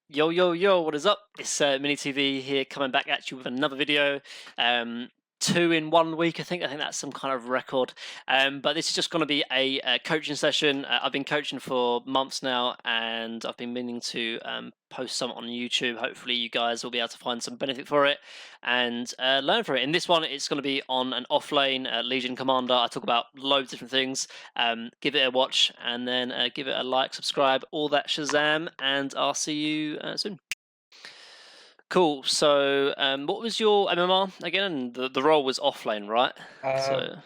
Yo, yo, yo, what is up? It's MiniTV here coming back at you with another video. 2 in 1 week, I think. I think that's some kind of record. But this is just going to be a coaching session. I've been coaching for months now, and I've been meaning to post some on YouTube. Hopefully, you guys will be able to find some benefit for it and learn from it. In this one, it's going to be on an Offlane Legion Commander. I talk about loads of different things. Give it a watch, and then give it a like, subscribe, all that shazam, and I'll see you soon. Cool. So, what was your MMR again? The role was Offlane, right? Uh,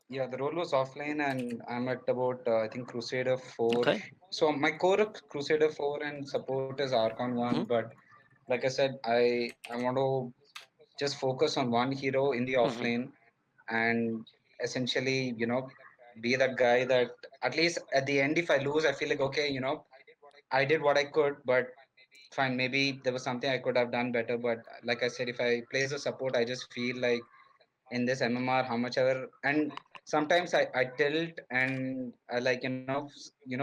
yeah, the role was offline, and I'm at about I think Crusader 4. Okay. So my core of Crusader 4 and support is Archon 1, Mhm. but like I said, I want to just focus on one hero in the Mhm. offlane and essentially, be that guy that at least at the end, if I lose, I feel like okay, I did what I could, but fine, maybe there was something I could have done better. But like I said, if I play as a support, I just feel like in this MMR, how much ever, and sometimes I tilt and I like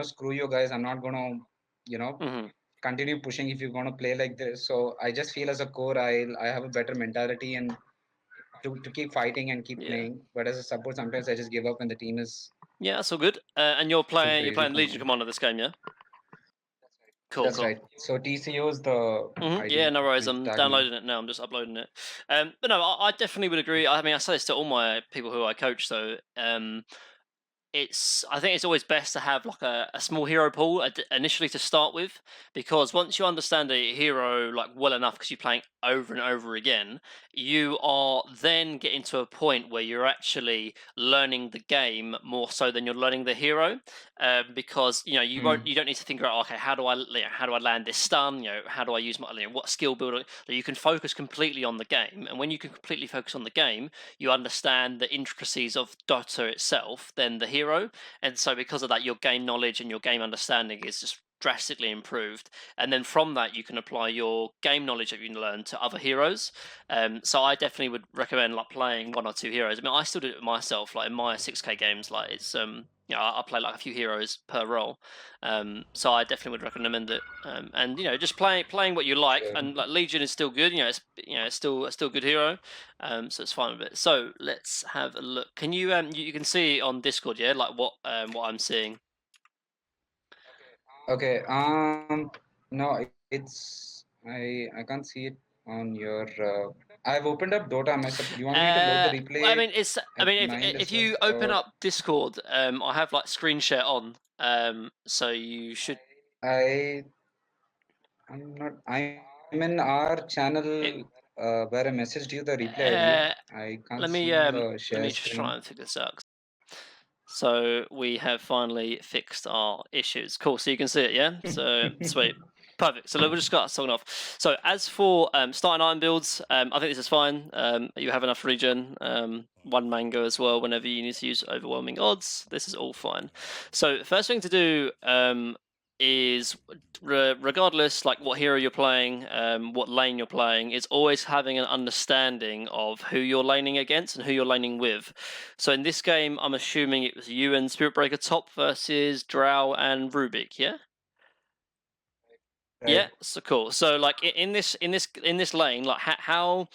screw you guys. I'm not gonna you know Mhm. continue pushing if you're gonna play like this. So I just feel as a core, I have a better mentality and to keep fighting and keep Yeah. playing. But as a support, sometimes I just give up when the team is Yeah, that's all good. And you're too playing crazy for Legion me. Commander this game, yeah? Cool, That's cool. right. So TCO is the Yeah, ID, no worries. my I'm tag name. downloading it now. I'm just uploading it. But no, I definitely would agree. I mean, I say this to all my people who I coach. So, I think it's always best to have like a small hero pool initially to start with, because once you understand a hero like well enough because you're playing over and over again, you are then getting to a point where you're actually learning the game more so than you're learning the hero. Because you don't need to think about, okay, how do I land this stun, how do I use my, what skill builder. You can focus completely on the game, and when you can completely focus on the game, you understand the intricacies of Dota itself than the hero. And so, because of that, your game knowledge and your game understanding is just drastically improved. And then from that, you can apply your game knowledge that you learn to other heroes. So, I definitely would recommend like playing one or two heroes. I mean, I still do it myself. Like in my 6K games, like it's I play like a few heroes per role. So I definitely would recommend it. And just playing what you like, Okay. and like Legion is still good. It's still a good hero. So it's fine with it. So let's have a look. Can you can see on Discord, yeah, like what I'm seeing. Okay. No, I can't see it on your. I've opened up Dota. Do you want me to load the I replay mean, I at mean, my end if as well, you open or up Discord, I have like screen share on. So you should. I I'm not. I'm in our channel It, where I messaged you the replay ID. uh, I can't let see me the let share me just try screen. and figure this out. So we have finally fixed our issues. Cool. So you can see it, yeah? So sweet. Perfect. So we'll just start starting off. So as for starting iron builds, I think this is fine. You have enough regen, one mango as well whenever you need to use overwhelming odds. This is all fine. So first thing to do is regardless like what hero you're playing, what lane you're playing, is always having an understanding of who you're laning against and who you're laning with. So in this game, I'm assuming it was you and Spirit Breaker top versus Drow and Rubik, yeah? Yeah, Right. so cool. So like in this lane, like how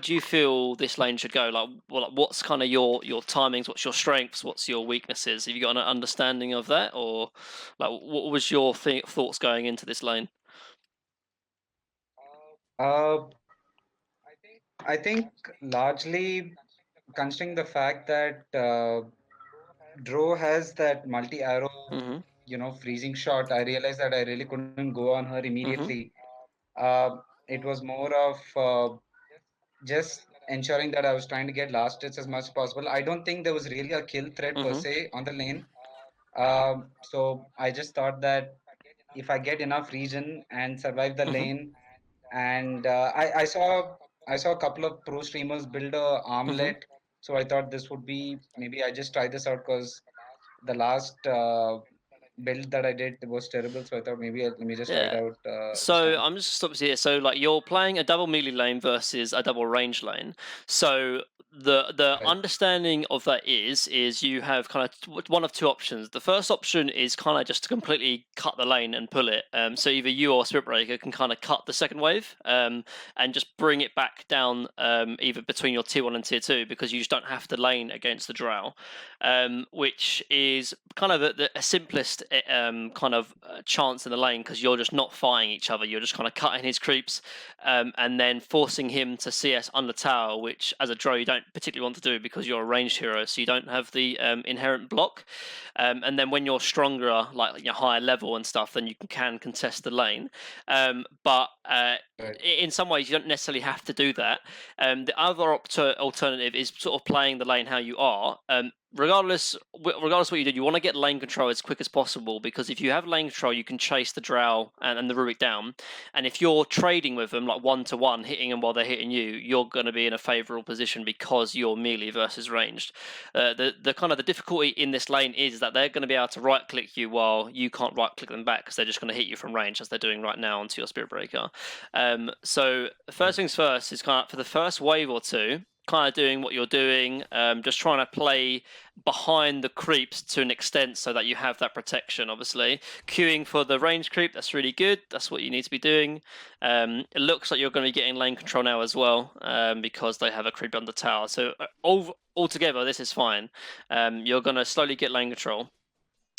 do you feel this lane should go? Like what's kind of your timings? What's your strengths? What's your weaknesses? Have you got an understanding of that, or like what was your thoughts going into this lane? Uh, I think largely considering the fact that Dro has that multi arrow, Mhm. freezing shot. I realized that I really couldn't go on her Mhm. immediately. It was more of just ensuring that I was trying to get last hits as much as possible. I don't think there was really a kill threat per Mhm. se on the lane. So I just thought that if I get enough region and survive the Mhm. lane, and I saw a couple of pro streamers build a Mhm. Omelet, so I thought this would be maybe I just try this out because the last build that I did was terrible, so I thought maybe let me just try it Yeah. out this So time. I'm just obviously here. So like you're playing a double melee lane versus a double range lane. So the Right. understanding of that is you have kind of one of two options. The first option is kind of just to completely cut the lane and pull it. So either you or Spirit Breaker can kind of cut the second wave and just bring it back down either between your tier 1 and tier 2 because you just don't have to lane against the drow, which is kind of a simplest kind of chance in the lane because you're just not fighting each other. You're just kind of cutting his creeps and then forcing him to CS under tower, which as a drow you don't particularly want to do because you're a ranged hero, so you don't have the inherent block. And then when you're stronger, like your higher level and stuff, then you can contest the lane. But Right. in some ways, you don't necessarily have to do that. The other alternative is sort of playing the lane how you are. Regardless what you do, you want to get lane control as quick as possible because if you have lane control, you can chase the drow and the Rubik down. And if you're trading with them like 1-to-1, hitting them while they're hitting you, you're going to be in a favourable position because you're melee versus ranged. The kind of the difficulty in this lane is that they're going to be able to right click you while you can't right click them back because they're just going to hit you from range as they're doing right now onto your Spirit Breaker. So Right. first things first is kind of for the first wave or two, kind of doing what you're doing, just trying to play behind the creeps to an extent so that you have that protection, obviously. Queuing for the range creep, that's really good. That's what you need to be doing. It looks like you're going to be getting lane control now as well because they have a creep on the tower. So altogether, this is fine. You're going to slowly get lane control.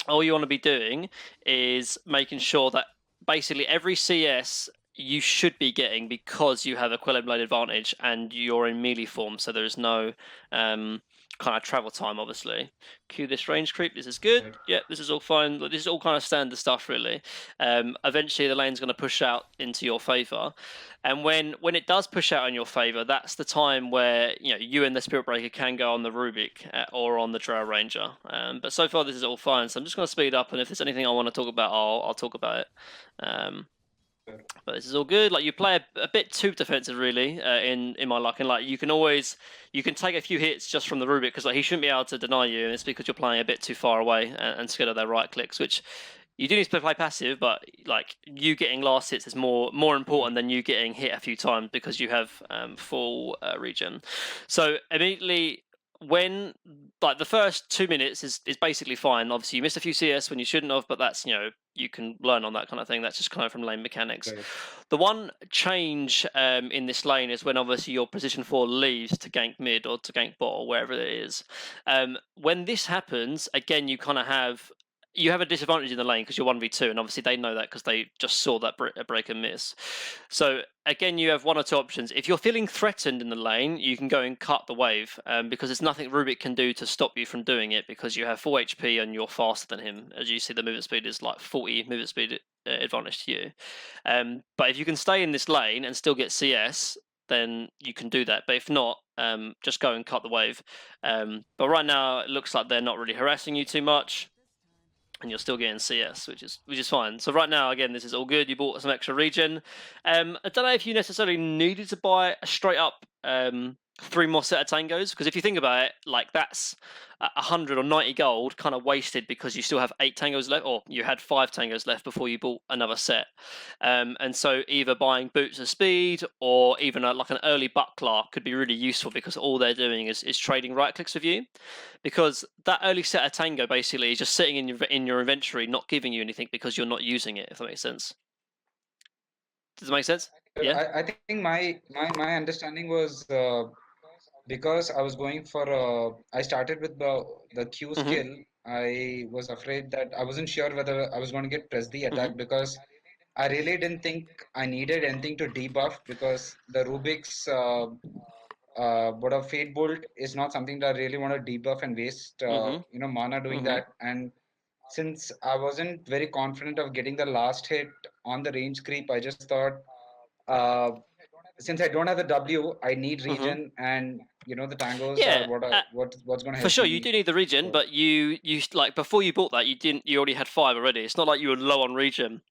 All you want to be doing is making sure that basically every CS you should be getting because you have a Quillen Blade advantage and you're in melee form, so there is no kind of travel time, obviously. Cue this range creep, this is good. Right. Yeah, this is all fine. This is all kind of standard stuff, really. Eventually, the lane's going to push out into your favour. And when it does push out in your favour, that's the time where you and the Spirit Breaker can go on the Rubik or on the Drow Ranger. But so far, this is all fine. So I'm just going to speed up, and if there's anything I want to talk about, I'll talk about it. Um, Sure. but this is all good. Like you play a bit too defensive, really. In my luck, and like you can take a few hits just from the Rubik because like he shouldn't be able to deny you, and it's because you're playing a bit too far away and scared of their right clicks, which you do need to play passive, but like you getting last hits is more important than you getting hit a few times because you have full regen. So immediately when like the first 2 minutes is basically fine. Obviously you missed a few CS when you shouldn't have, but that's you can learn on that kind of thing. That's just kind of from lane mechanics. Right. The one change in this lane is when obviously your position 4 leaves to gank mid or to gank bot or wherever it is. When this happens, again, you have a disadvantage in the lane because you're 1v2, and obviously they know that because they just saw that break and miss. So again, you have one or two options. If you're feeling threatened in the lane, you can go and cut the wave because there's nothing Rubik can do to stop you from doing it because you have full HP and you're faster than him. As you see, the movement speed is like 40 movement speed advantage to you. But if you can stay in this lane and still get CS, then you can do that. But if not, just go and cut the wave. But right now, it looks like they're not really harassing you too much and you're still getting CS, which is fine. So right now, again, this is all good. You bought some extra regen. I don't know if you necessarily needed to buy a straight up 3 more set of tangos because if you think about it, like that's 100 or 90 gold kind of wasted because you still have 8 tangos left, or you had 5 tangos left before you bought another set. And so either buying boots of speed or even like an early buckler could be really useful because all they're doing is trading right clicks with you. Because that early set of tango basically is just sitting in your inventory, not giving you anything because you're not using it. If that makes sense. Does it make sense? Yeah. I think my understanding was because I was going for I started with the Q Mhm. skill. I was afraid that I wasn't sure whether I was going to get press the Mhm. attack because I really didn't think I needed anything to debuff because the Rubik's but a Fate Bolt is not something that I really want to debuff and waste Mhm. mana doing Mhm. that. And since I wasn't very confident of getting the last hit on the range creep, I just thought uh, since I don't have the W, I need Mhm. regen, and the tangos are Yeah. what's going to For help sure, you me. do need the regen, So but you like before you bought that, you didn't. You already had 5 already. It's not like you were low on regen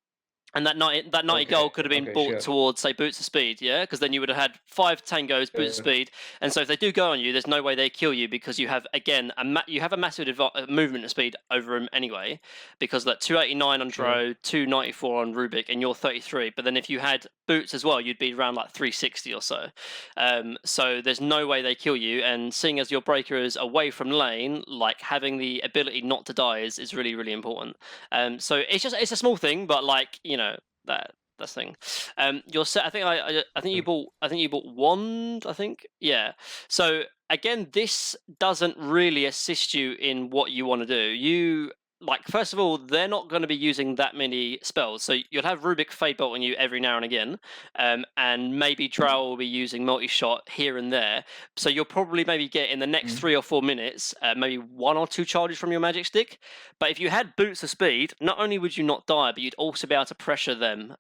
And that 90 gold could have been Okay, bought sure. towards, say, boots of speed, yeah? Because then you would have had 5 tangos, boots of Sure. speed, and so if they do go on you, there's no way they kill you because you have, again, you have a massive movement speed over them anyway, because like 289 on Sure. Dro, 294 on Rubik, and you're 33. But then if you had boots as well, you'd be around like 360 or so. So there's no way they kill you, and seeing as your breaker is away from lane, like having the ability not to die is really, really important. So it's a small thing, but like, you know, that's the thing. Your set. I think you bought wand. I think, yeah. So again, this doesn't really assist you in what you want to do. You like, first of all, they're not going to be using that many spells. So you'll have Rubik Fade Bolt on you every now and again, and maybe Drow will be using multi shot here and there. So you'll probably maybe get in the next 3 or 4 minutes, maybe 1 or 2 charges from your magic stick. But if you had boots of speed, not only would you not die, but you'd also be able to pressure them.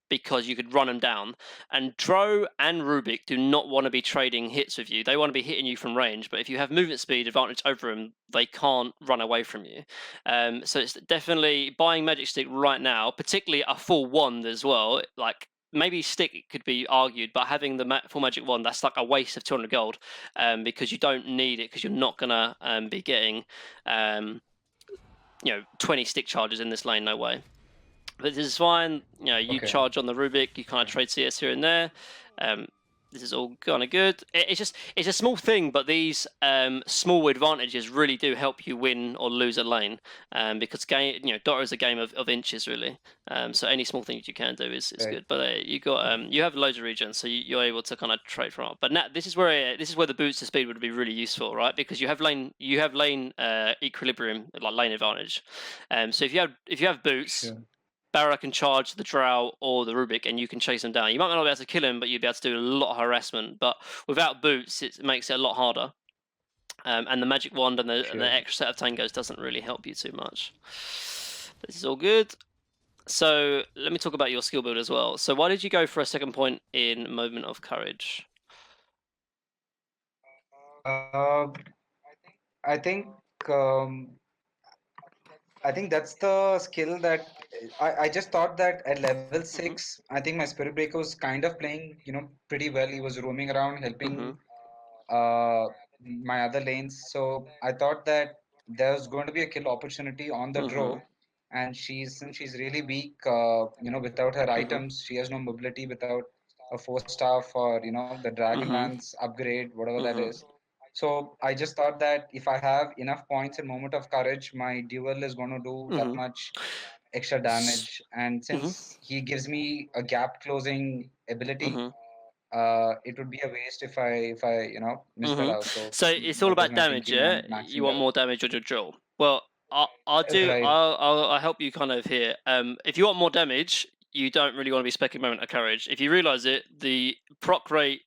Because you could run them down. And Dro and Rubik do not want to be trading hits with you. They want to be hitting you from range. But if you have movement speed advantage over them, they can't run away from you. So it's definitely buying Magic Stick right now, particularly a full wand as well. Like, maybe stick could be argued, but having the full magic wand, that's like a waste of 200 gold, because you don't need it, because you're not gonna be getting 20 stick charges in this lane, no way. But this is fine. You charge on the Rubik, you kind of trade CS here and there. This is all kind of good. It's a small thing, but these small advantages really do help you win or lose a lane, because Dota is a game of inches, really. So any small things you can do is good. But you have loads of regions, so you're able to kind of trade from it. But now this is where the boots to speed would be really useful, right? Because you have lane equilibrium, like lane advantage. So if you have boots. Sure. Barra can charge the Drow or the Rubik, and you can chase him down. You might not be able to kill him, but you'll be able to do a lot of harassment. But without boots, it makes it a lot harder. And the magic wand and the extra set of tangos doesn't really help you too much. This is all good. So let me talk about your skill build as well. So why did you go for a second point in Moment of Courage? I think um, I think that's the skill that I just thought that at level 6, I think my Spirit Breaker was kind of playing, pretty well. He was roaming around helping uh, my other lanes. So I thought that there was going to be a kill opportunity on the draw. And since she's really weak, without her items, she has no mobility without a 4 staff or, the Dragonlance upgrade, whatever that is. So I just thought that if I have enough points in Moment of Courage, my duel is going to do that much extra damage. And since he gives me a gap closing ability, it would be a waste if I miss that out. So So it's all that was about my damage, thinking yeah? on You maxing want out. more damage on your drill. Well, I'll Right. help you kind of here. If you want more damage, you don't really want to be specking Moment of Courage. If you realize it, the proc rate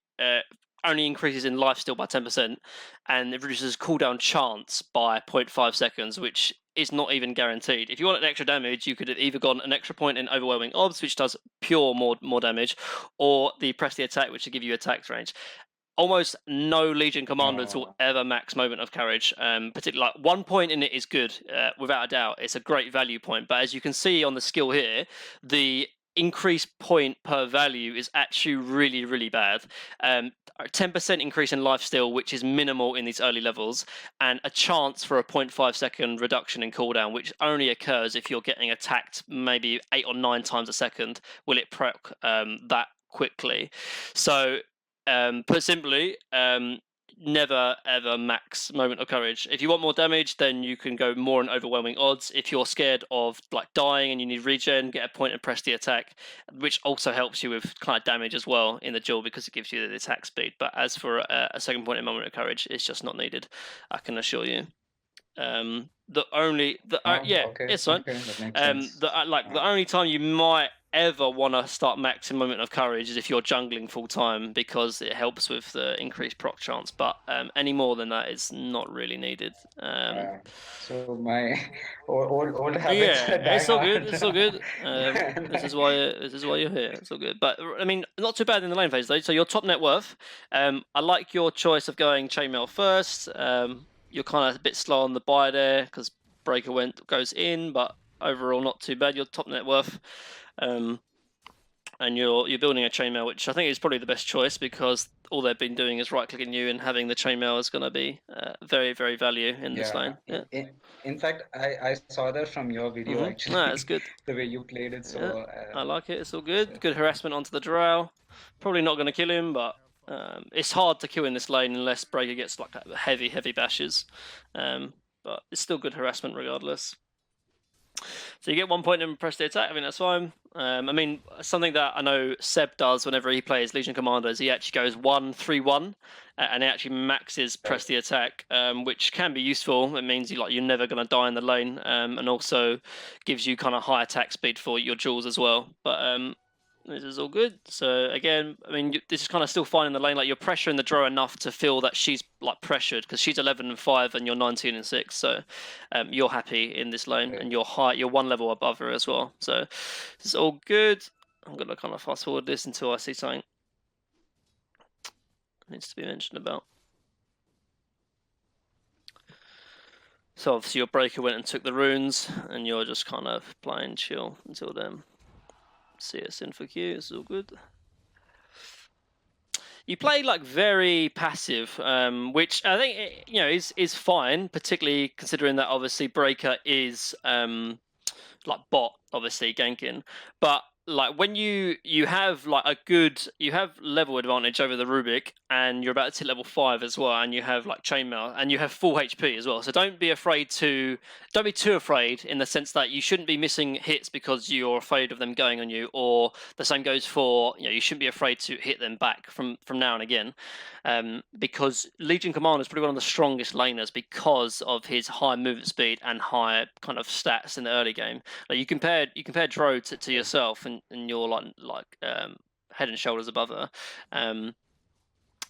only increases in lifesteal by 10%, and it reduces cooldown chance by 0.5 seconds, which is not even guaranteed. If you want an extra damage, you could have either gone an extra point in Overwhelming Odds, which does pure more damage, or the Press the Attack, which will give you attack range. Almost no Legion commanders will ever max Moment of Courage. Particularly, like 1 point in it is good, without a doubt. It's a great value point. But as you can see on the skill here, the increased point per value is actually really, really bad. 10% increase in lifesteal, which is minimal in these early levels, and a chance for a 0.5 second reduction in cooldown, which only occurs if you're getting attacked maybe 8 or 9 times a second. Will it proc that quickly? So put simply, never ever max Moment of Courage. If you want more damage, then you can go more in Overwhelming Odds. If you're scared of like dying and you need regen, get a point and press the attack, which also helps you with kind of damage as well in the duel because it gives you the attack speed. But as for a second point in Moment of Courage, it's just not needed, I can assure you. The only it's fine. Okay, that makes sense. The only time you might ever want to start maxing Moment of Courage is if you're jungling full time, because it helps with the increased proc chance. But any more than that is not really needed. So my old habits Yeah, die it's all good. hard. It's all good. This is why you're here. It's all good. But I mean, not too bad in the lane phase though. So your top net worth. I like your choice of going chainmail first. You're kind of a bit slow on the buy there because breaker goes in, but overall not too bad. Your top net worth. And you're building a chainmail, which I think is probably the best choice because all they've been doing is right-clicking you, and having the chainmail is going to be very, very value in this Yeah. lane. Yeah. In fact, I saw that from your video No, that's actually, good. the way you played it. Yeah, So, I like it. It's all so good. Good harassment onto the drow. Probably not going to kill him, but it's hard to kill in this lane unless Breaker gets like heavy bashes. But it's still good harassment regardless. So you get 1 point and press the attack. I mean, that's fine. I mean, something that I know Seb does whenever he plays Legion Commander is he actually goes 1-3-1, and he actually maxes press the attack, which can be useful. It means you're never going to die in the lane, and also gives you kind of high attack speed for your jewels as well. But this is all good. So again, I mean, this is kind of still fine in the lane. Like you're pressuring the draw enough to feel that she's like pressured because she's 11-5 and you're 19-6. So you're happy in this lane, and you're high. You're one level above her as well. So this is all good. I'm gonna kind of fast forward this until I see something needs to be mentioned about. So obviously your breaker went and took the runes, and you're just kind of playing chill until then. CS in for Q. This is all good. You play like very passive, which I think is fine, particularly considering that obviously Breaker is like bot, obviously ganking, but like when you have like you have level advantage over the Rubik, and you're about to hit level 5 as well, and you have like chainmail, and you have full HP as well. So don't be too afraid in the sense that you shouldn't be missing hits because you're afraid of them going on you, or the same goes for you shouldn't be afraid to hit them back from now and again, because Legion Commander is probably one of the strongest laners because of his high movement speed and high kind of stats in the early game. Like you compare Dro to yourself, and you're like head and shoulders above her.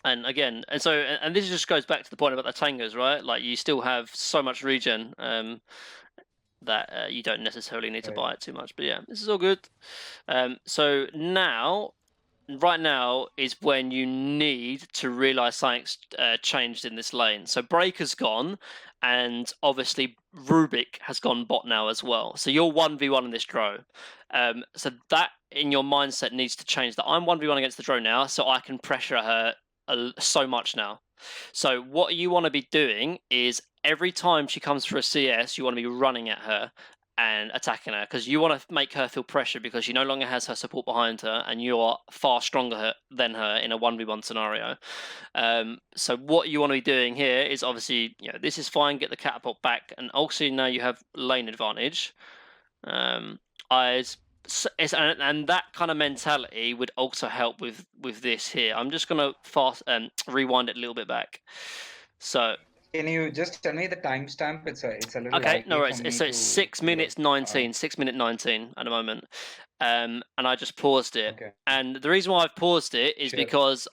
And again, and this just goes back to the point about the tangos, right? Like you still have so much regen that you don't necessarily need to buy it too much. But yeah, this is all good. So right now is when you need to realize something's changed in this lane. So Breaker's gone, and obviously Rubik has gone bot now as well. So you're 1v1 in this draw. So that in your mindset needs to change. That I'm 1v1 against the draw now, so I can pressure her so much now. So what you want to be doing is every time she comes for a CS, you want to be running at her and attacking her, because you want to make her feel pressure because she no longer has her support behind her, and you are far stronger than her in a 1v1 scenario. So what you want to be doing here is obviously, this is fine, get the catapult back, and also now you have lane advantage. And that kind of mentality would also help with this here. I'm just gonna fast rewind it a little bit back. So can you just tell me the timestamp? It's a little okay, no worries. for me So it's 6 minutes 19, 6 minute 19 at the moment, and I just paused it. Okay. And the reason why I've paused it is because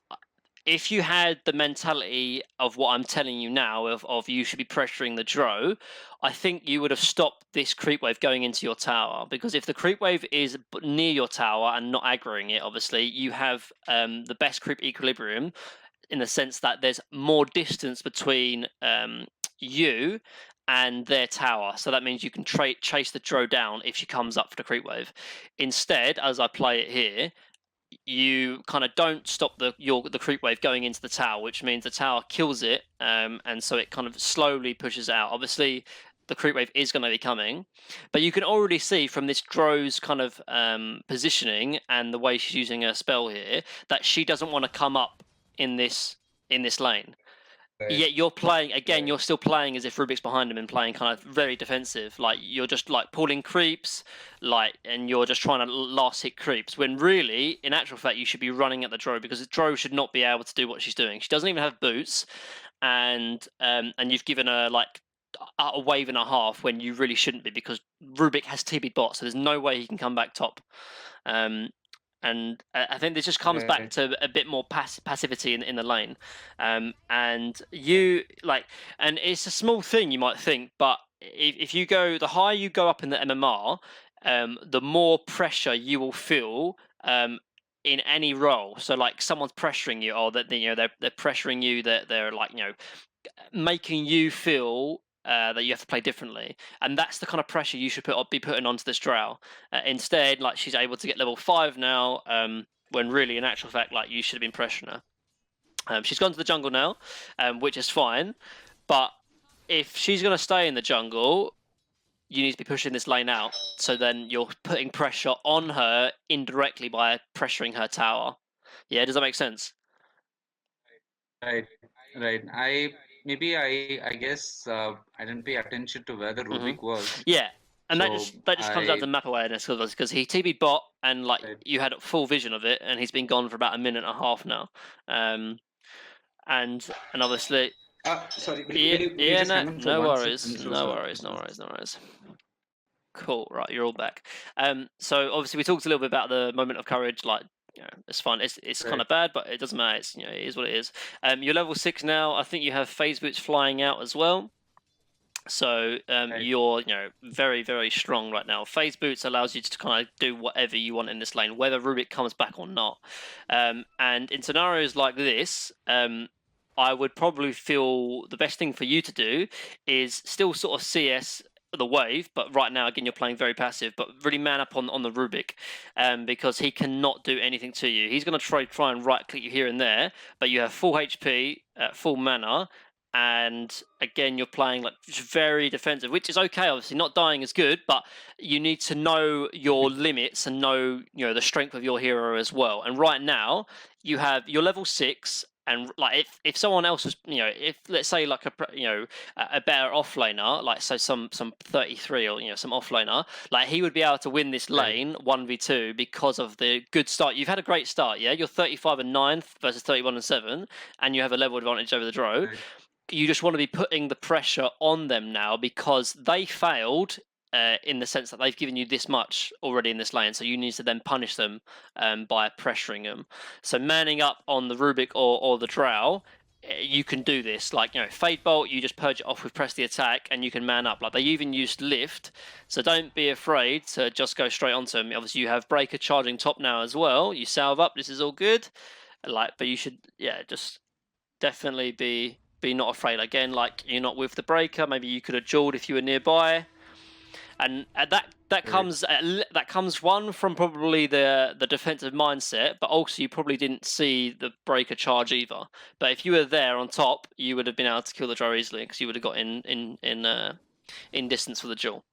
if you had the mentality of what I'm telling you now, of you should be pressuring the Dro, I think you would have stopped this creep wave going into your tower. Because if the creep wave is near your tower and not aggroing it, obviously, you have the best creep equilibrium, in the sense that there's more distance between you and their tower. So that means you can chase the Dro down if she comes up for the creep wave. Instead, as I play it here, you kind of don't stop the creep wave going into the tower, which means the tower kills it, and so it kind of slowly pushes out. Obviously, the creep wave is going to be coming, but you can already see from this Dro's kind of positioning and the way she's using her spell here that she doesn't want to come up in this lane. Yet you're playing again. You're still playing as if Rubik's behind him and playing kind of very defensive. Like you're just like pulling creeps, and you're just trying to last hit creeps. When really, in actual fact, you should be running at the Dro, because the Dro should not be able to do what she's doing. She doesn't even have boots, and you've given her like a wave and a half when you really shouldn't be, because Rubik has TB bot, so there's no way he can come back top. And I think this just comes back to a bit more passivity in the lane, and you and it's a small thing you might think, but if you go, the higher you go up in the MMR, the more pressure you will feel in any role. So like someone's pressuring you, or that they're pressuring you, that they're like making you feel that you have to play differently, and that's the kind of pressure you should be putting onto this Drow. Instead, like she's able to get level 5 now, when really in actual fact, like you should have been pressuring her. She's gone to the jungle now, which is fine, but if she's going to stay in the jungle, you need to be pushing this lane out. So then you're putting pressure on her indirectly by pressuring her tower. Yeah, does that make sense? Right, right. I guess I didn't pay attention to where the Rubik was. Yeah, and So that just comes out I to map awareness because he TB'd bot and like right. you had full vision of it, and he's been gone for about a minute and a half now. And obviously, Sorry, yeah, will you just no, hang on for no 1 second? worries, I'm so no sorry. worries, no worries, no worries. Cool, right, you're all back. So obviously we talked a little bit about the moment of courage, like, you know, it's fun. It's kind of bad, but it doesn't matter. It's, you know, it is what it is. You're level 6 now. I think you have phase boots flying out as well. So you're, you know, very, very strong right now. Phase boots allows you to kind of do whatever you want in this lane, whether Rubik comes back or not. And in scenarios like this, I would probably feel the best thing for you to do is still sort of CS the wave, but right now again you're playing very passive, but really man up on the Rubik, because he cannot do anything to you. He's going to try and right click you here and there, but you have full HP, full mana, and again you're playing like very defensive, which is okay. Obviously not dying is good, but you need to know your limits and know, you know, the strength of your hero as well. And right now you have your level 6, and like if someone else was, you know, if let's say like a better offlaner, like so some 33 or, you know, some offlaner, like he would be able to win this lane 1v2 because of the good start. You've had a great start, yeah. You're 35 and 9 versus 31 and 7, and you have a level advantage over the Dro. You just want to be putting the pressure on them now because they failed, in the sense that they've given you this much already in this lane, so you need to then punish them by pressuring them. So manning up on the Rubik or the Drow, you can do this. Like, you know, Fade Bolt, you just purge it off with press the attack, and you can man up. Like they even used lift, so don't be afraid to just go straight onto them. Obviously, you have Breaker charging top now as well. You salve up. This is all good. Like, but you should, yeah, just definitely be not afraid. Again, like you're not with the Breaker. Maybe you could have dueled if you were nearby. And that comes one from probably the defensive mindset, but also you probably didn't see the Breaker charge either. But if you were there on top, you would have been able to kill the Drow easily because you would have got in distance for the duel.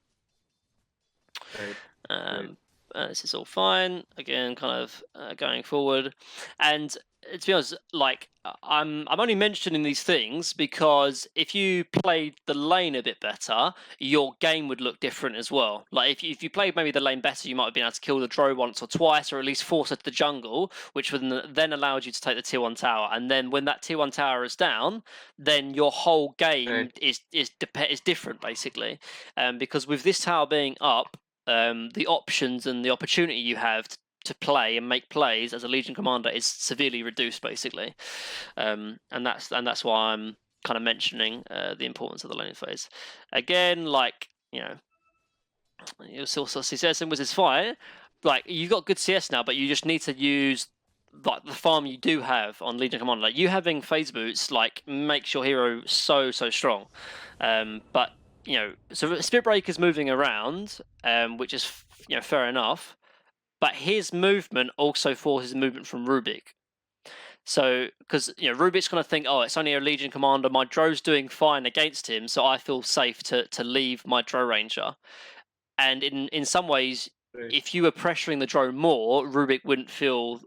This is all fine. Again, kind of going forward, and to be honest, like I'm only mentioning these things because if you played the lane a bit better, your game would look different as well. Like if you played maybe the lane better, you might have been able to kill the Drow once or twice, or at least force her to the jungle, which would then allowed you to take the tier 1 tower. And then when that tier 1 tower is down, then your whole game is different basically, because with this tower being up, the options and the opportunity you have to play and make plays as a Legion commander is severely reduced, basically, and that's why I'm kind of mentioning the importance of the laning phase. Again, like, you know, you'll still see CS and Wizards fire. Like you've got good CS now, but you just need to use like the farm you do have on Legion commander. Like you having phase boots like makes your hero so strong, but you know, so Spirit Breaker's moving around, which is, you know, fair enough, but his movement also forces movement from Rubik. So, because, you know, Rubik's going to think, oh, it's only a Legion commander, my Dro's doing fine against him, so I feel safe to leave my Dro Ranger. And in some ways, if you were pressuring the Dro more, Rubik wouldn't feel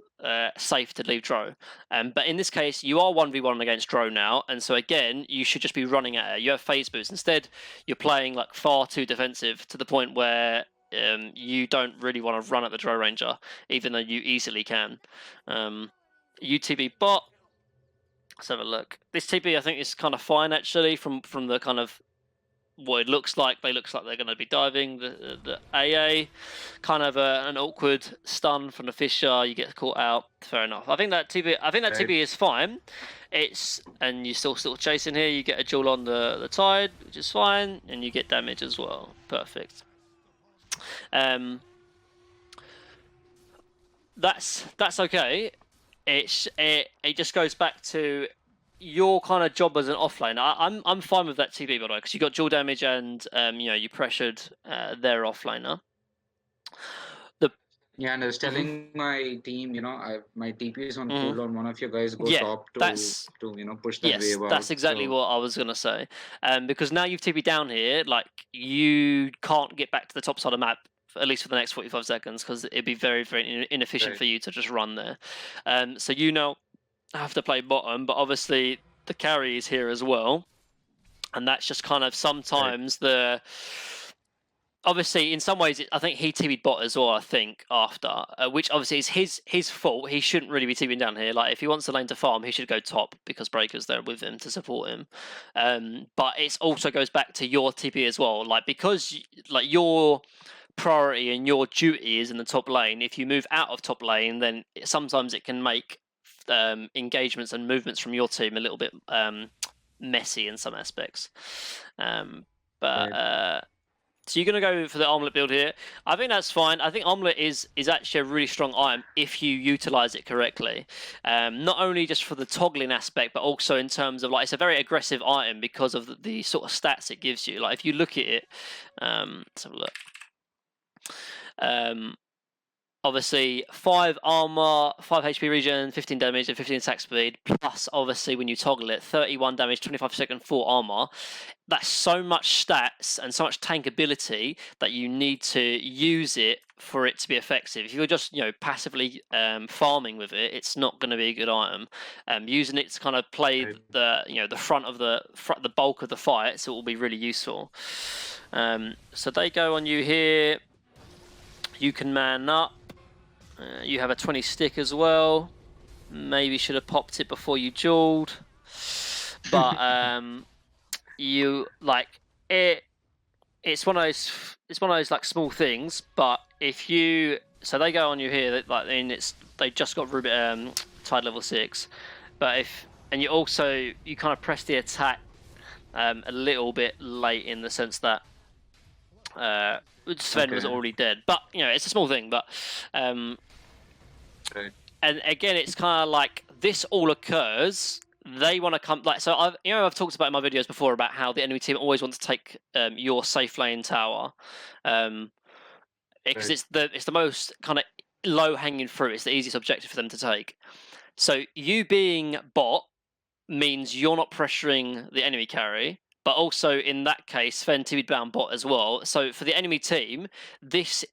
safe to leave Dro. But in this case, you are 1v1 against Dro now, and so again, you should just be running at her. You have phase boost. Instead, you're playing like far too defensive to the point where you don't really want to run at the Dro Ranger, even though you easily can. UTB bot. Let's have a look. This TB I think is kind of fine actually from the kind of what it looks like. They looks like they're going to be diving. The AA, kind of an awkward stun from the Fisher. You get caught out. Fair enough. I think that TB is fine. And you're still chasing here. You get a duel on the Tide, which is fine, and you get damage as well. Perfect. That's okay. It just goes back to your kind of job as an offlane. I'm fine with that TP, by the way, because you got dual damage and you pressured their offlaner. Yeah, and I was Mhm. telling my team, my TP is on Mhm. cooldown. One of you guys go Yeah, top that's to push that yes, wave out. that's exactly So what I was gonna say. Because now you've TP'd down here, like you can't get back to the top side of the map at least for the next 45 seconds because it'd be very, very inefficient right, for you to just run there. So you now have to play bottom, but obviously the carry is here as well, and that's just kind of right, sometimes the obviously in some ways I think he TV'd bot as well. I think after which obviously is his fault. He shouldn't really be TVing down here. Like if he wants the lane to farm, he should go top because Breaker's there with him to support him. But it also goes back to your TP as well. Like because like your priority and your duty is in the top lane. If you move out of top lane, then sometimes it can make engagements and movements from your team a little bit messy in some aspects. But right. so you're going to go for the Omelet build here. I think that's fine. I think Omelet is actually a really strong item if you utilize it correctly. Not only just for the toggling aspect, but also in terms of like it's a very aggressive item because of the sort of stats it gives you. Like if you look at it, let's have a look. Um, Obviously 5 armor, 5 HP regen, 15 damage, and 15 attack speed. Plus, obviously, when you toggle it, 31 damage, 25% full armor. That's so much stats and so much tank ability that you need to use it for it to be effective. If you're just passively farming with it, it's not going to be a good item. Using it to kind of play Right. the front of the bulk of the fight, so it will be really useful. So they go on you here. You can man up. You have a 20 stick as well. Maybe should have popped it before you dueled. But you like it. It's one of those like small things. But if you they go on you here, like they just got Tide level 6. But you also you kind of press the attack a little bit late in the sense that Sven was Okay. already dead. But it's a small thing. But Right. and again, it's kind of like this all occurs. They want to come like so. I've talked about in my videos before about how the enemy team always want to take your safe lane tower, because Right. it's the most kind of low hanging fruit. It's the easiest objective for them to take. So you being bot means you're not pressuring the enemy carry, but also in that case, Sven TV'd bound bot as well. So for the enemy team, this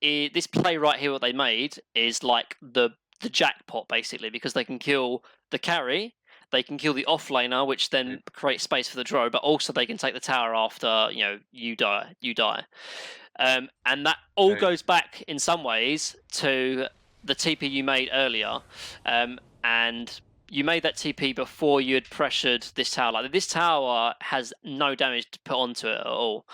play right here, what they made is like the jackpot basically because they can kill the carry, they can kill the offlaner, which then creates space for the draw, but also they can take the tower after you die. And that all Right. goes back in some ways to the TP you made earlier, and you made that TP before you had pressured this tower. Like this tower has no damage to put onto it at all.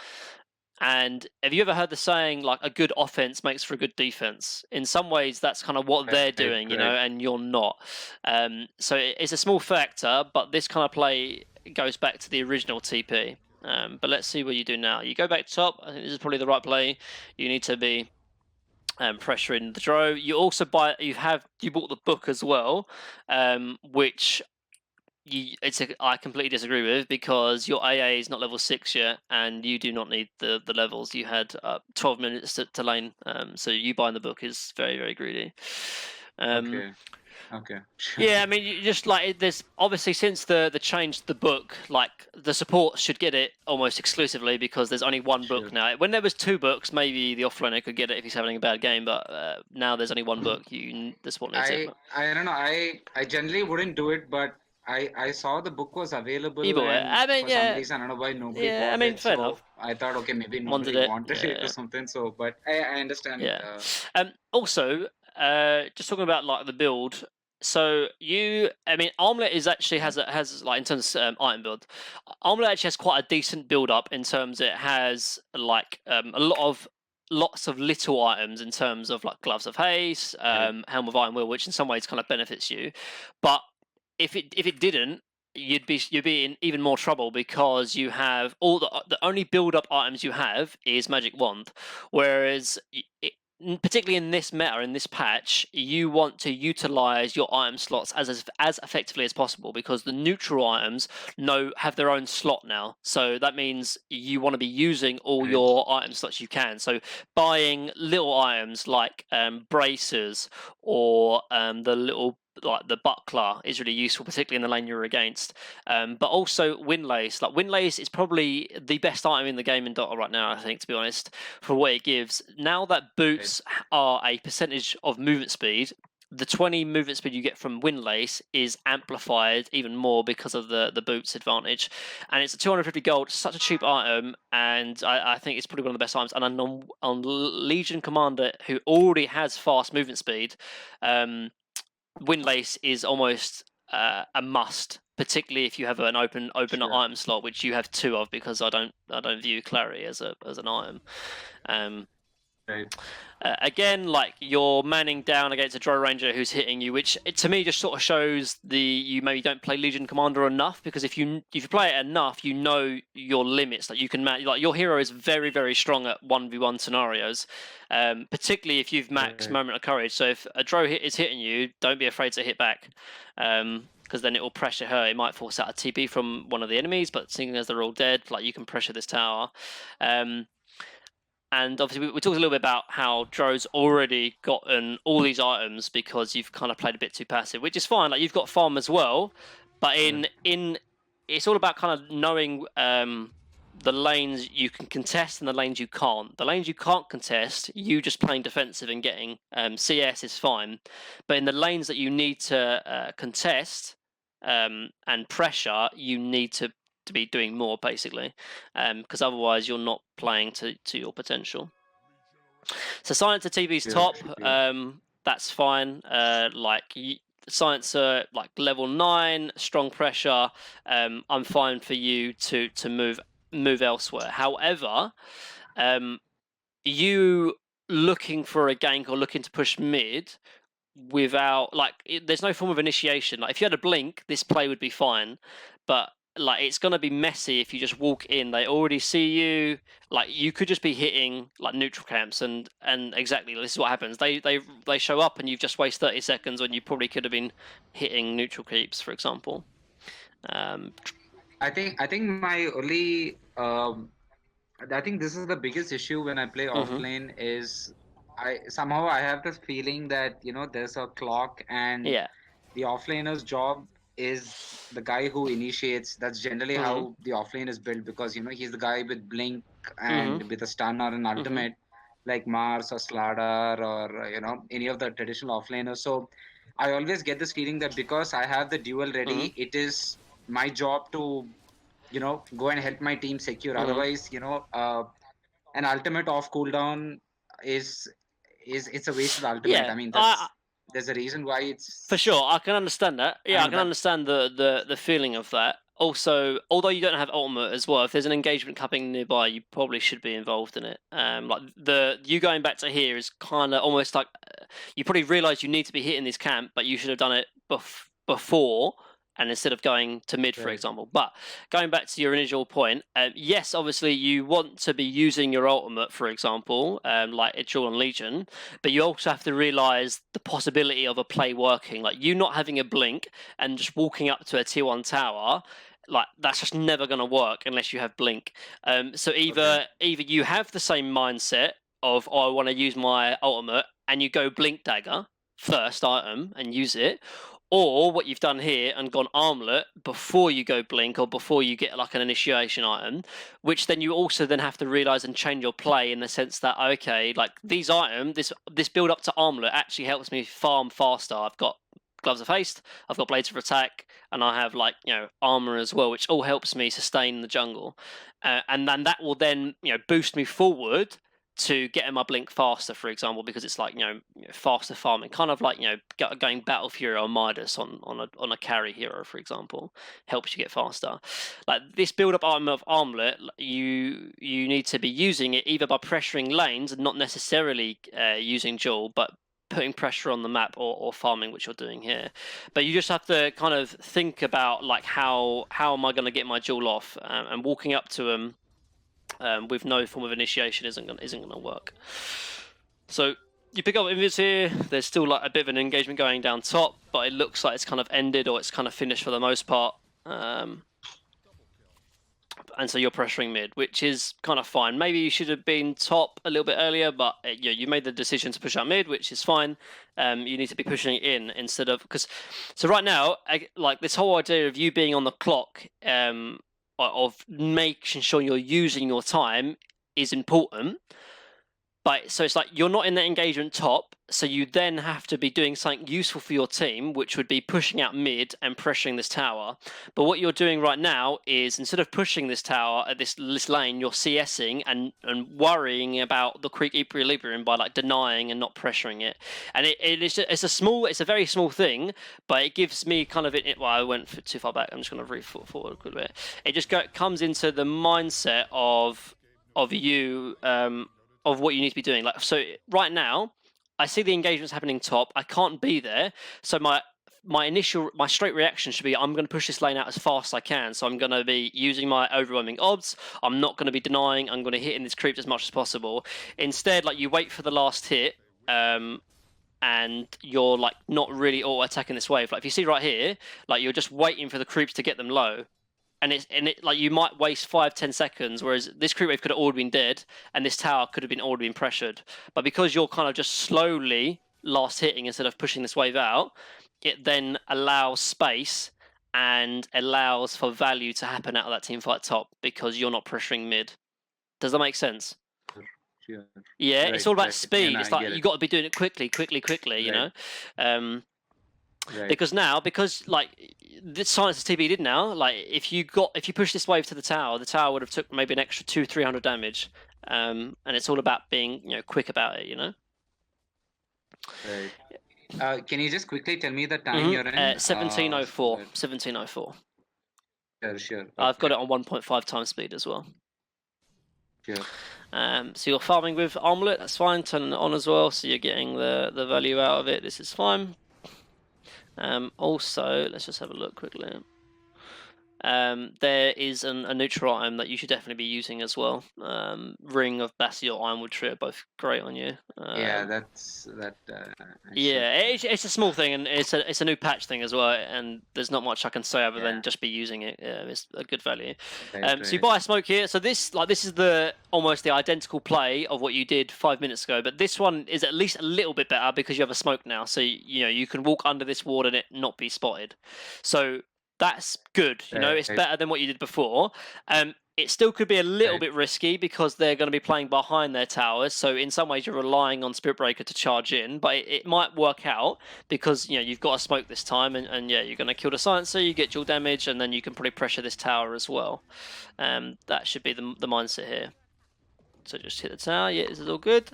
And have you ever heard the saying like a good offense makes for a good defense? In some ways, that's kind of what they're Right. doing, Right. and you're not. So it's a small factor, but this kind of play goes back to the original TP. But let's see what you do now. You go back top. I think this is probably the right play. You need to be pressuring the draw. You also you bought the book as well, which I completely disagree with because your AA is not level 6 yet, and you do not need the levels. You had 12 minutes to lane, so you buying the book is very, very greedy. Okay. Okay. Yeah, I mean, you just like there's obviously since the change to the book, like the support should get it almost exclusively because there's only one book Sure. now. When there was 2 books, maybe the offlaner could get it if he's having a bad game, but now there's only one book. The support needs it. I don't know. I generally wouldn't do it, but I saw the book was You available, bought it. and I mean, for some yeah, reason I don't know why nobody yeah. I bought mean, it. fair So enough. I thought, okay, maybe Wanted nobody it. wanted it or Yeah. something. So, but I understand. Yeah. Also, just talking about like the build. So I mean, Omelet is actually has like in terms of item build, Omelet actually has quite a decent build up in terms it has like lots of little items in terms of like gloves of haste, Right. helm of iron will, which in some ways kind of benefits you. But if it didn't, you'd be in even more trouble because you have all the only build up items you have is magic wand, whereas particularly in this meta, in this patch, you want to utilize your item slots as effectively as possible, because the neutral items have their own slot now. So that means you want to be using all Right. your item slots you can. So buying little items like bracers or the little like the buckler is really useful, particularly in the lane you're against. But also windlace. Like windlace is probably the best item in the game in Dota right now, I think, to be honest, for what it gives. Now that boots are a percentage of movement speed, the 20 movement speed you get from windlace is amplified even more because of the boots advantage. And it's a 250 gold, such a cheap item, and I think it's probably one of the best items. And on Legion Commander, who already has fast movement speed, windlace is almost a must, particularly if you have an open Sure. item slot, which you have 2 of, because I don't view Clary as an item. Right. Again, like you're manning down against a Drow Ranger who's hitting you, which to me just sort of shows you maybe don't play Legion Commander enough, because if you play it enough, you know your limits. Like you can like your hero is very, very strong at 1v1 scenarios, particularly if you've maxed Right. Moment of Courage. So if a Drow is hitting you, don't be afraid to hit back, because then it will pressure her. It might force out a TP from one of the enemies, but seeing as they're all dead, like you can pressure this tower. And obviously, we talked a little bit about how Dro's already gotten all these items because you've kind of played a bit too passive, which is fine. Like you've got farm as well, but in it's all about kind of knowing the lanes you can contest and the lanes you can't. The lanes you can't contest, you just playing defensive and getting CS is fine, but in the lanes that you need to contest and pressure, you need to be doing more, basically, because otherwise you're not playing to your potential. So Silencer TV's top, that's fine. Silencer like level 9, strong pressure. I'm fine for you to move elsewhere. However, you looking for a gank or looking to push mid without there's no form of initiation. Like if you had a blink, this play would be fine, but like it's gonna be messy if you just walk in. They already see you. Like you could just be hitting like neutral camps, and exactly this is what happens. They show up and you've just wasted 30 seconds when you probably could have been hitting neutral creeps, for example. I think my only I think this is the biggest issue when I play offlane is I have this feeling that there's a clock, and Yeah. the offlaner's job is the guy who initiates. That's generally how the offlane is built, because he's the guy with blink and with a stun or an ultimate, like Mars or Slardar or any of the traditional offlaners. So I always get this feeling that because I have the duel ready, it is my job to go and help my team secure. Otherwise, an ultimate off cooldown is it's a wasted ultimate. Yeah. I mean, I there's a reason why For it's. sure, I can understand that. I Yeah, I mean, can understand the feeling of that. Also, although you don't have ultimate as well, if there's an engagement coming nearby, you probably should be involved in it. Like you going back to here is kind of almost like you probably realise you need to be hitting this camp, but you should have done it before, and instead of going to mid, for Right. example. But going back to your initial point, yes, obviously you want to be using your ultimate, for example, like Idril and Legion, but you also have to realize the possibility of a play working. Like you not having a blink and just walking up to a tier 1 tower, like that's just never going to work unless you have blink. So either you have the same mindset of, oh, I want to use my ultimate, and you go blink dagger first item and use it, or what you've done here and gone armlet before you go blink or before you get like an initiation item, which then you also then have to realize and change your play in the sense that, okay, like these items, this build up to armlet actually helps me farm faster. I've got gloves of haste, I've got blades of attack, and I have armor as well, which all helps me sustain the jungle, and then that will then boost me forward to getting my blink faster, for example, because it's like faster farming, kind of like going Battle Fury or Midas on a carry hero, for example, helps you get faster. Like this build up item of armlet, you need to be using it either by pressuring lanes and not necessarily using duel, but putting pressure on the map or farming, which you're doing here. But you just have to kind of think about like how am I going to get my duel off, and walking up to them with no form of initiation isn't going to work. So you pick up invis here. There's still like a bit of an engagement going down top, but it looks like it's kind of ended or it's kind of finished for the most part. And so you're pressuring mid, which is kind of fine. Maybe you should have been top a little bit earlier, but you made the decision to push out mid, which is fine. You need to be pushing it in instead of so right now, like this whole idea of you being on the clock, of making sure you're using your time is important. But so it's like you're not in the engagement top, so you then have to be doing something useful for your team, which would be pushing out mid and pressuring this tower. But what you're doing right now is instead of pushing this tower at this lane, you're CSing and worrying about the creep equilibrium by like denying and not pressuring it. And it's a very small thing, but it gives me kind of it. Well, I went too far back. I'm just going to read forward a little bit. It just comes into the mindset of you. Of what you need to be doing. Like, so right now, I see the engagements happening top. I can't be there, so my straight reaction should be I'm going to push this lane out as fast as I can. So I'm going to be using my overwhelming odds. I'm not going to be denying. I'm going to hit in this creep as much as possible. Instead, like you wait for the last hit, and you're like not really auto attacking this wave. Like if you see right here, like you're just waiting for the creeps to get them low. And it like you might waste 5-10 seconds, whereas this creep wave could have already been dead, and this tower could have been already been pressured. But because you're kind of just slowly last hitting instead of pushing this wave out, it then allows space and allows for value to happen out of that team fight top because you're not pressuring mid. Does that make sense? Sure. Yeah, Right, it's all about right. speed. Yeah, it's no, like you got to be doing it quickly, you know. Right. Because like this Silence TB did now, like if you push this wave to the tower would have took maybe an extra 200-300 damage. And it's all about being quick about it, Right. Can you just quickly tell me the time you're in? 1704. 1704. Sure. I've got Okay. it on 1.5 times speed as well. Sure. So you're farming with Omelet, that's fine. Turning it on as well, so you're getting the value out of it. This is fine. Also, let's just have a look quickly. There is a neutral item that you should definitely be using as well. Ring of Basior, Ironwood Tree are both great on you. Yeah, that's that. Yeah, it's a small thing, and it's a new patch thing as well. And there's not much I can say other than just be using it. It's a good value. Right, So you buy a smoke here. So this is the almost the identical play of what you did 5 minutes ago, but this one is at least a little bit better because you have a smoke now. So you can walk under this ward and it not be spotted. So that's good. It's better than what you did before. It still could be a little bit risky because they're going to be playing behind their towers. So in some ways, you're relying on Spirit Breaker to charge in, but it might work out because you've got a smoke this time, and you're going to kill the Silencer. You get dual damage, and then you can probably pressure this tower as well. That should be the mindset here. So just hit the tower. Yeah, this is all good.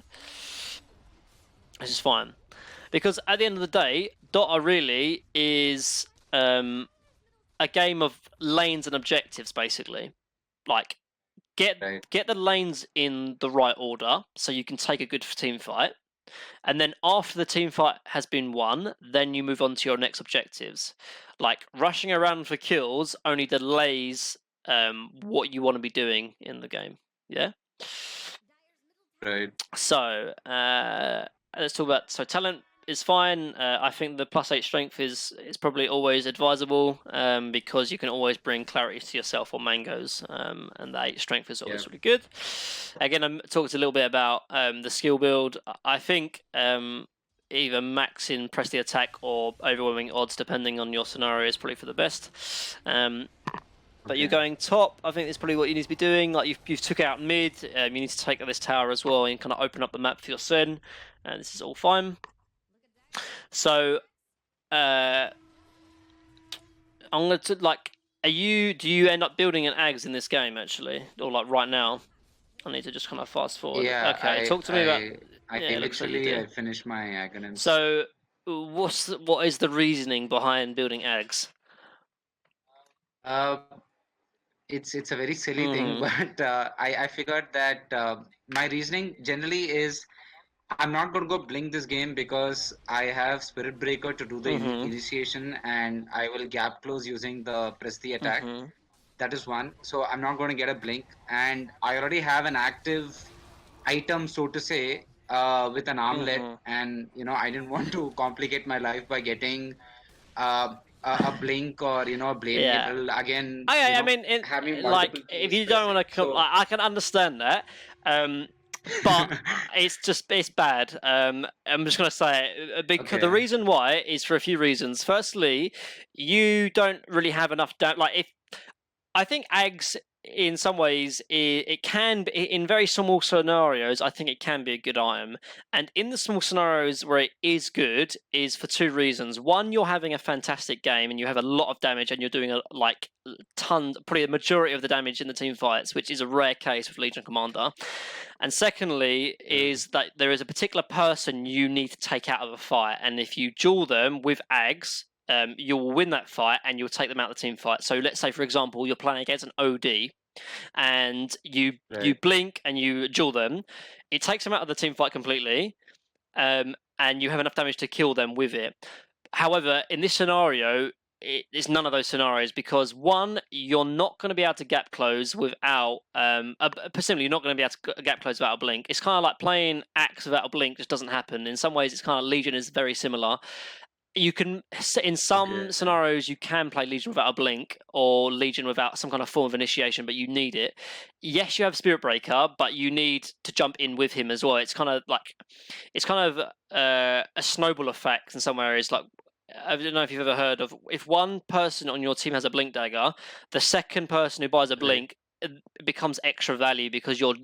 This is fine because at the end of the day, Dota really is a game of lanes and objectives, basically. Like, get the lanes in the right order so you can take a good team fight. And then after the team fight has been won, then you move on to your next objectives. Like, rushing around for kills only delays what you want to be doing in the game. Yeah? Right. So, let's talk about... So, talent is fine. I think the +8 strength is probably always advisable because you can always bring clarity to yourself or mangoes, and the 8 strength is always really good. Again, I talked a little bit about the skill build. I think either maxing press the attack or overwhelming odds, depending on your scenario, is probably for the best. But you're going top. I think that's probably what you need to be doing. Like you've took out mid. You need to take this tower as well and kind of open up the map for your Sen. And this is all fine. So, I'm gonna do you end up building an Ags in this game actually, or like right now? I need to just kind of fast forward. Yeah. Okay. Talk to me about. I finished my Aghanim's. So, what is the reasoning behind building Ags? It's a very silly thing, but I figured that my reasoning generally is I'm not going to go blink this game because I have Spirit Breaker to do the initiation, and I will gap close using the press the attack. That is one. So I'm not going to get a blink, and I already have an active item, so to say, with an armlet, Mm-hmm. and I didn't want to complicate my life by getting a blink or a blade Yeah. maple again. I mean, Having multiple like, if keys you don't pressing. want to, So like, I can understand that, but it's bad. I'm just gonna say it, because the okay, reason why is for a few reasons. Firstly, you don't really have enough. Like, if I think Ags, in some ways, it can be, in very small scenarios, I think it can be a good item. And in the small scenarios where it is good, is for two reasons. One, you're having a fantastic game and you have a lot of damage and you're doing like tons, probably a majority of the damage in the team fights, which is a rare case with Legion Commander. And secondly, yeah, is that there is a particular person you need to take out of a fight, and if you duel them with Ags, you'll win that fight and you'll take them out of the team fight. So let's say, for example, you're playing against an OD and you right, blink and you duel them. It takes them out of the team fight completely, and you have enough damage to kill them with it. However, in this scenario, it's none of those scenarios because one, you're not going to be able to gap close without presumably you're not going to be able to gap close without a blink. It's kind of like playing Axe without a blink just doesn't happen. In some ways, it's kind of Legion is very similar. You can, in some okay, scenarios, you can play Legion without a blink or Legion without some kind of form of initiation, but you need it. Yes, you have Spirit Breaker, but you need to jump in with him as well. It's kind of like, it's kind of a snowball effect in some areas. Like, I don't know if you've ever heard of, if one person on your team has a blink dagger, the second person who buys a right. blink, it becomes extra value because you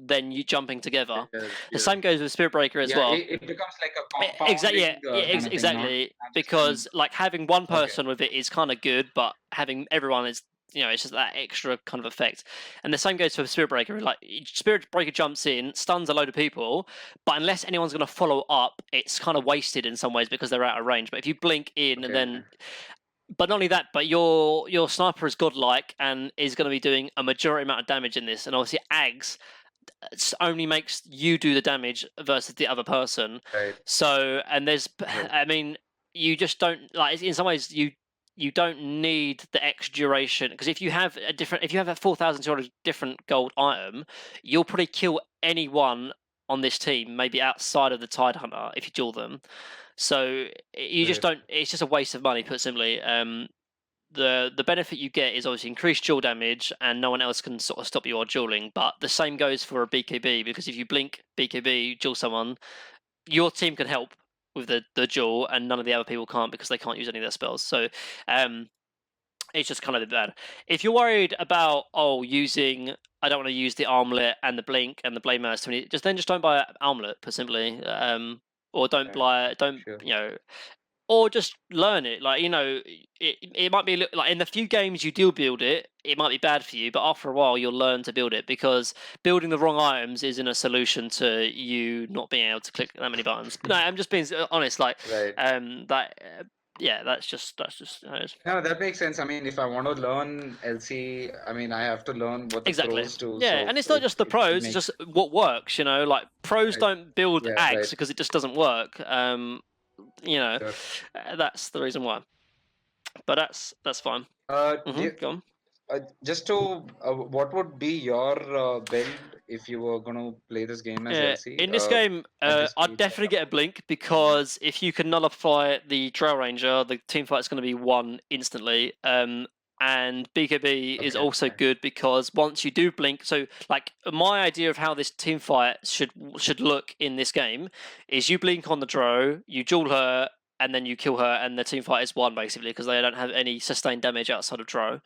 jumping together. Yes, The yes. same goes with Spirit Breaker as Yeah, well. it becomes like a Exactly. Yeah. compounding kind of thing, Exactly. not just an. Because like having one Okay, person with it is kind of good, but having everyone is, it's just that extra kind of effect. And the same goes for Spirit Breaker. Like Spirit Breaker jumps in, stuns a load of people, but unless anyone's going to follow up, it's kind of wasted in some ways because they're out of range. But if you blink in and okay, then, but not only that, but your sniper is godlike and is going to be doing a majority amount of damage in this. And obviously, Ags only makes you do the damage versus the other person. right, So, and there's, right, I mean, you just don't like. In some ways, you don't need the extra duration because if you have if you have a 4,200 different gold item, you'll probably kill anyone on this team, maybe outside of the Tide Hunter, if you duel them. So you just right, don't. It's just a waste of money, put simply. The benefit you get is obviously increased duel damage, and no one else can sort of stop you while dueling. But the same goes for a BKB because if you blink BKB, duel someone, your team can help with the duel, and none of the other people can't because they can't use any of their spells. So, um, it's just kind of bad. If you're worried about using, I don't want to use the armlet and the blink and the blade mass, just don't buy an armlet, put simply. Or don't yeah, buy, don't sure, or just learn it. Like it might be like in the few games you do build it, it might be bad for you, but after a while you'll learn to build it because building the wrong items isn't a solution to you not being able to click that many buttons. No, I'm just being honest. Like right. that. Yeah, that's just how it is. No, that makes sense. I mean, if I want to learn LC, I mean, I have to learn what the Exactly. pros do. Yeah, So and it's not just the it pros; it's makes just what works. Like pros right. don't build Yeah, right. ags because it just doesn't work. You know, Sure. that's the reason why. But that's fine. Do you, Go on. just to what would be your build if you were going to play this game as LC? In this game, At this I'd speed. definitely get a blink because if you can nullify the Trail Ranger, the team fight is going to be won instantly. And BKB is Okay. also good because once you do blink, so like my idea of how this team fight should look in this game is you blink on the Dro, you duel her, and then you kill her, and the team fight is won basically because they don't have any sustained damage outside of Dro.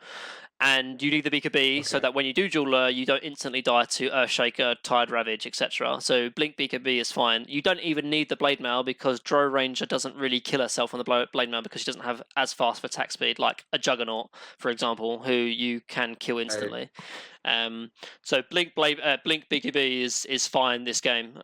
And you need the BKB so Okay. that when you do duel her, you don't instantly die to Earthshaker, Tide Ravage, etc. So Blink BKB is fine. You don't even need the Blade Mail because Dro Ranger doesn't really kill herself on the Blade Mail because she doesn't have as fast of attack speed like a Juggernaut, for example, who you can kill Right. instantly. So Blink BKB is fine this game.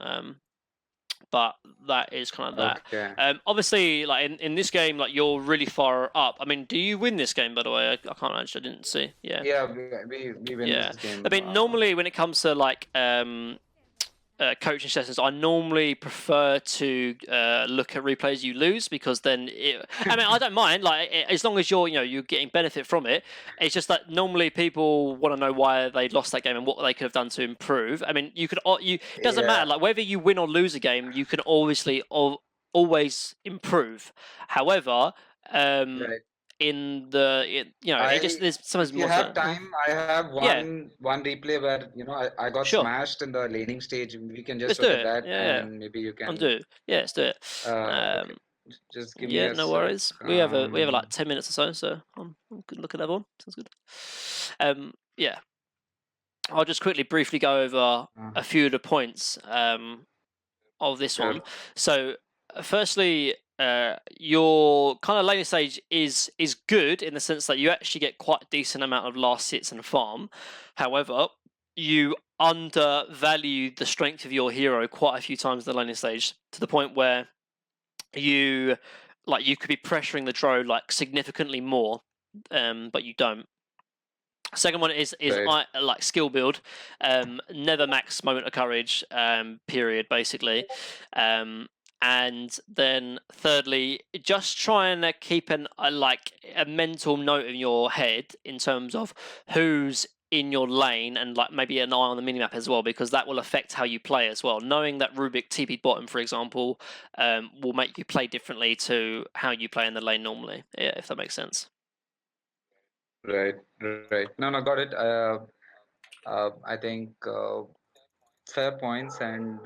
But that is kind of that. Okay. Obviously, like in this game, like you're really far up. I mean, do you win this game? By the way, I can't actually. I didn't see. Yeah, Yeah, we win yeah. this I game. mean, normally when it comes to like coaching sessions, I normally prefer to look at replays you lose, because then I mean, I don't mind, like, as long as you're getting benefit from it. It's just that normally people want to know why they lost that game and what they could have done to improve. I mean, it doesn't matter, Yeah, like, whether you win or lose a game, you can obviously always improve. However, right. it just, there's sometimes If you more have so. time, I have Yeah, one replay where I got sure. smashed in the laning stage. We can just Let's do look at it. that, Yeah, yeah. and maybe you I'll can. do it. Yeah, let's do it. Okay, Um, just give me yeah, a no sec. worries. We have like 10 minutes or so I'm good. Look at that one. Sounds good. Yeah, I'll just quickly briefly go over a few of the points of this Sure. one. So, firstly, your kind of later stage is good in the sense that you actually get quite a decent amount of last hits and farm. However, you undervalue the strength of your hero quite a few times in the laning stage, to the point where you could be pressuring the drone like significantly more, but you don't. Second one is Right. I like skill build, never max moment of courage, period, basically. And then thirdly, just trying to keep a mental note in your head in terms of who's in your lane, and like maybe an eye on the minimap as well, because that will affect how you play as well. Knowing that Rubik TP bottom, for example, will make you play differently to how you play in the lane normally. Yeah, if that makes sense. Right. Right. No, no, got it. I think fair points, and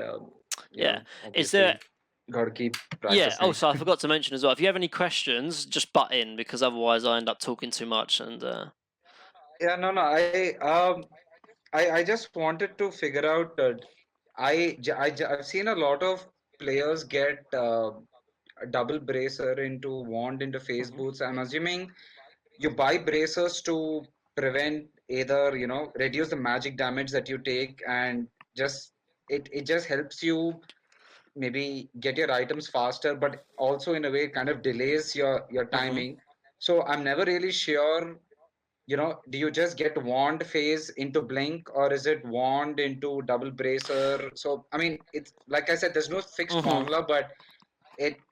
Yeah. Is there obviously, got to keep Yeah, practicing. also, I forgot to mention as well, if you have any questions, just butt in, because otherwise I end up talking too much. And Yeah, no, no. I just wanted to figure out. I've seen a lot of players get a double bracer into wand into phase Mhm. boots. I'm assuming you buy bracers to prevent either reduce the magic damage that you take, and just it just helps you maybe get your items faster, but also in a way kind of delays your Mhm. timing. So I'm never really sure, do you just get wand phase into blink, or is it wand into double bracer? So I mean, it's like I said, there's no fixed Mhm. formula, but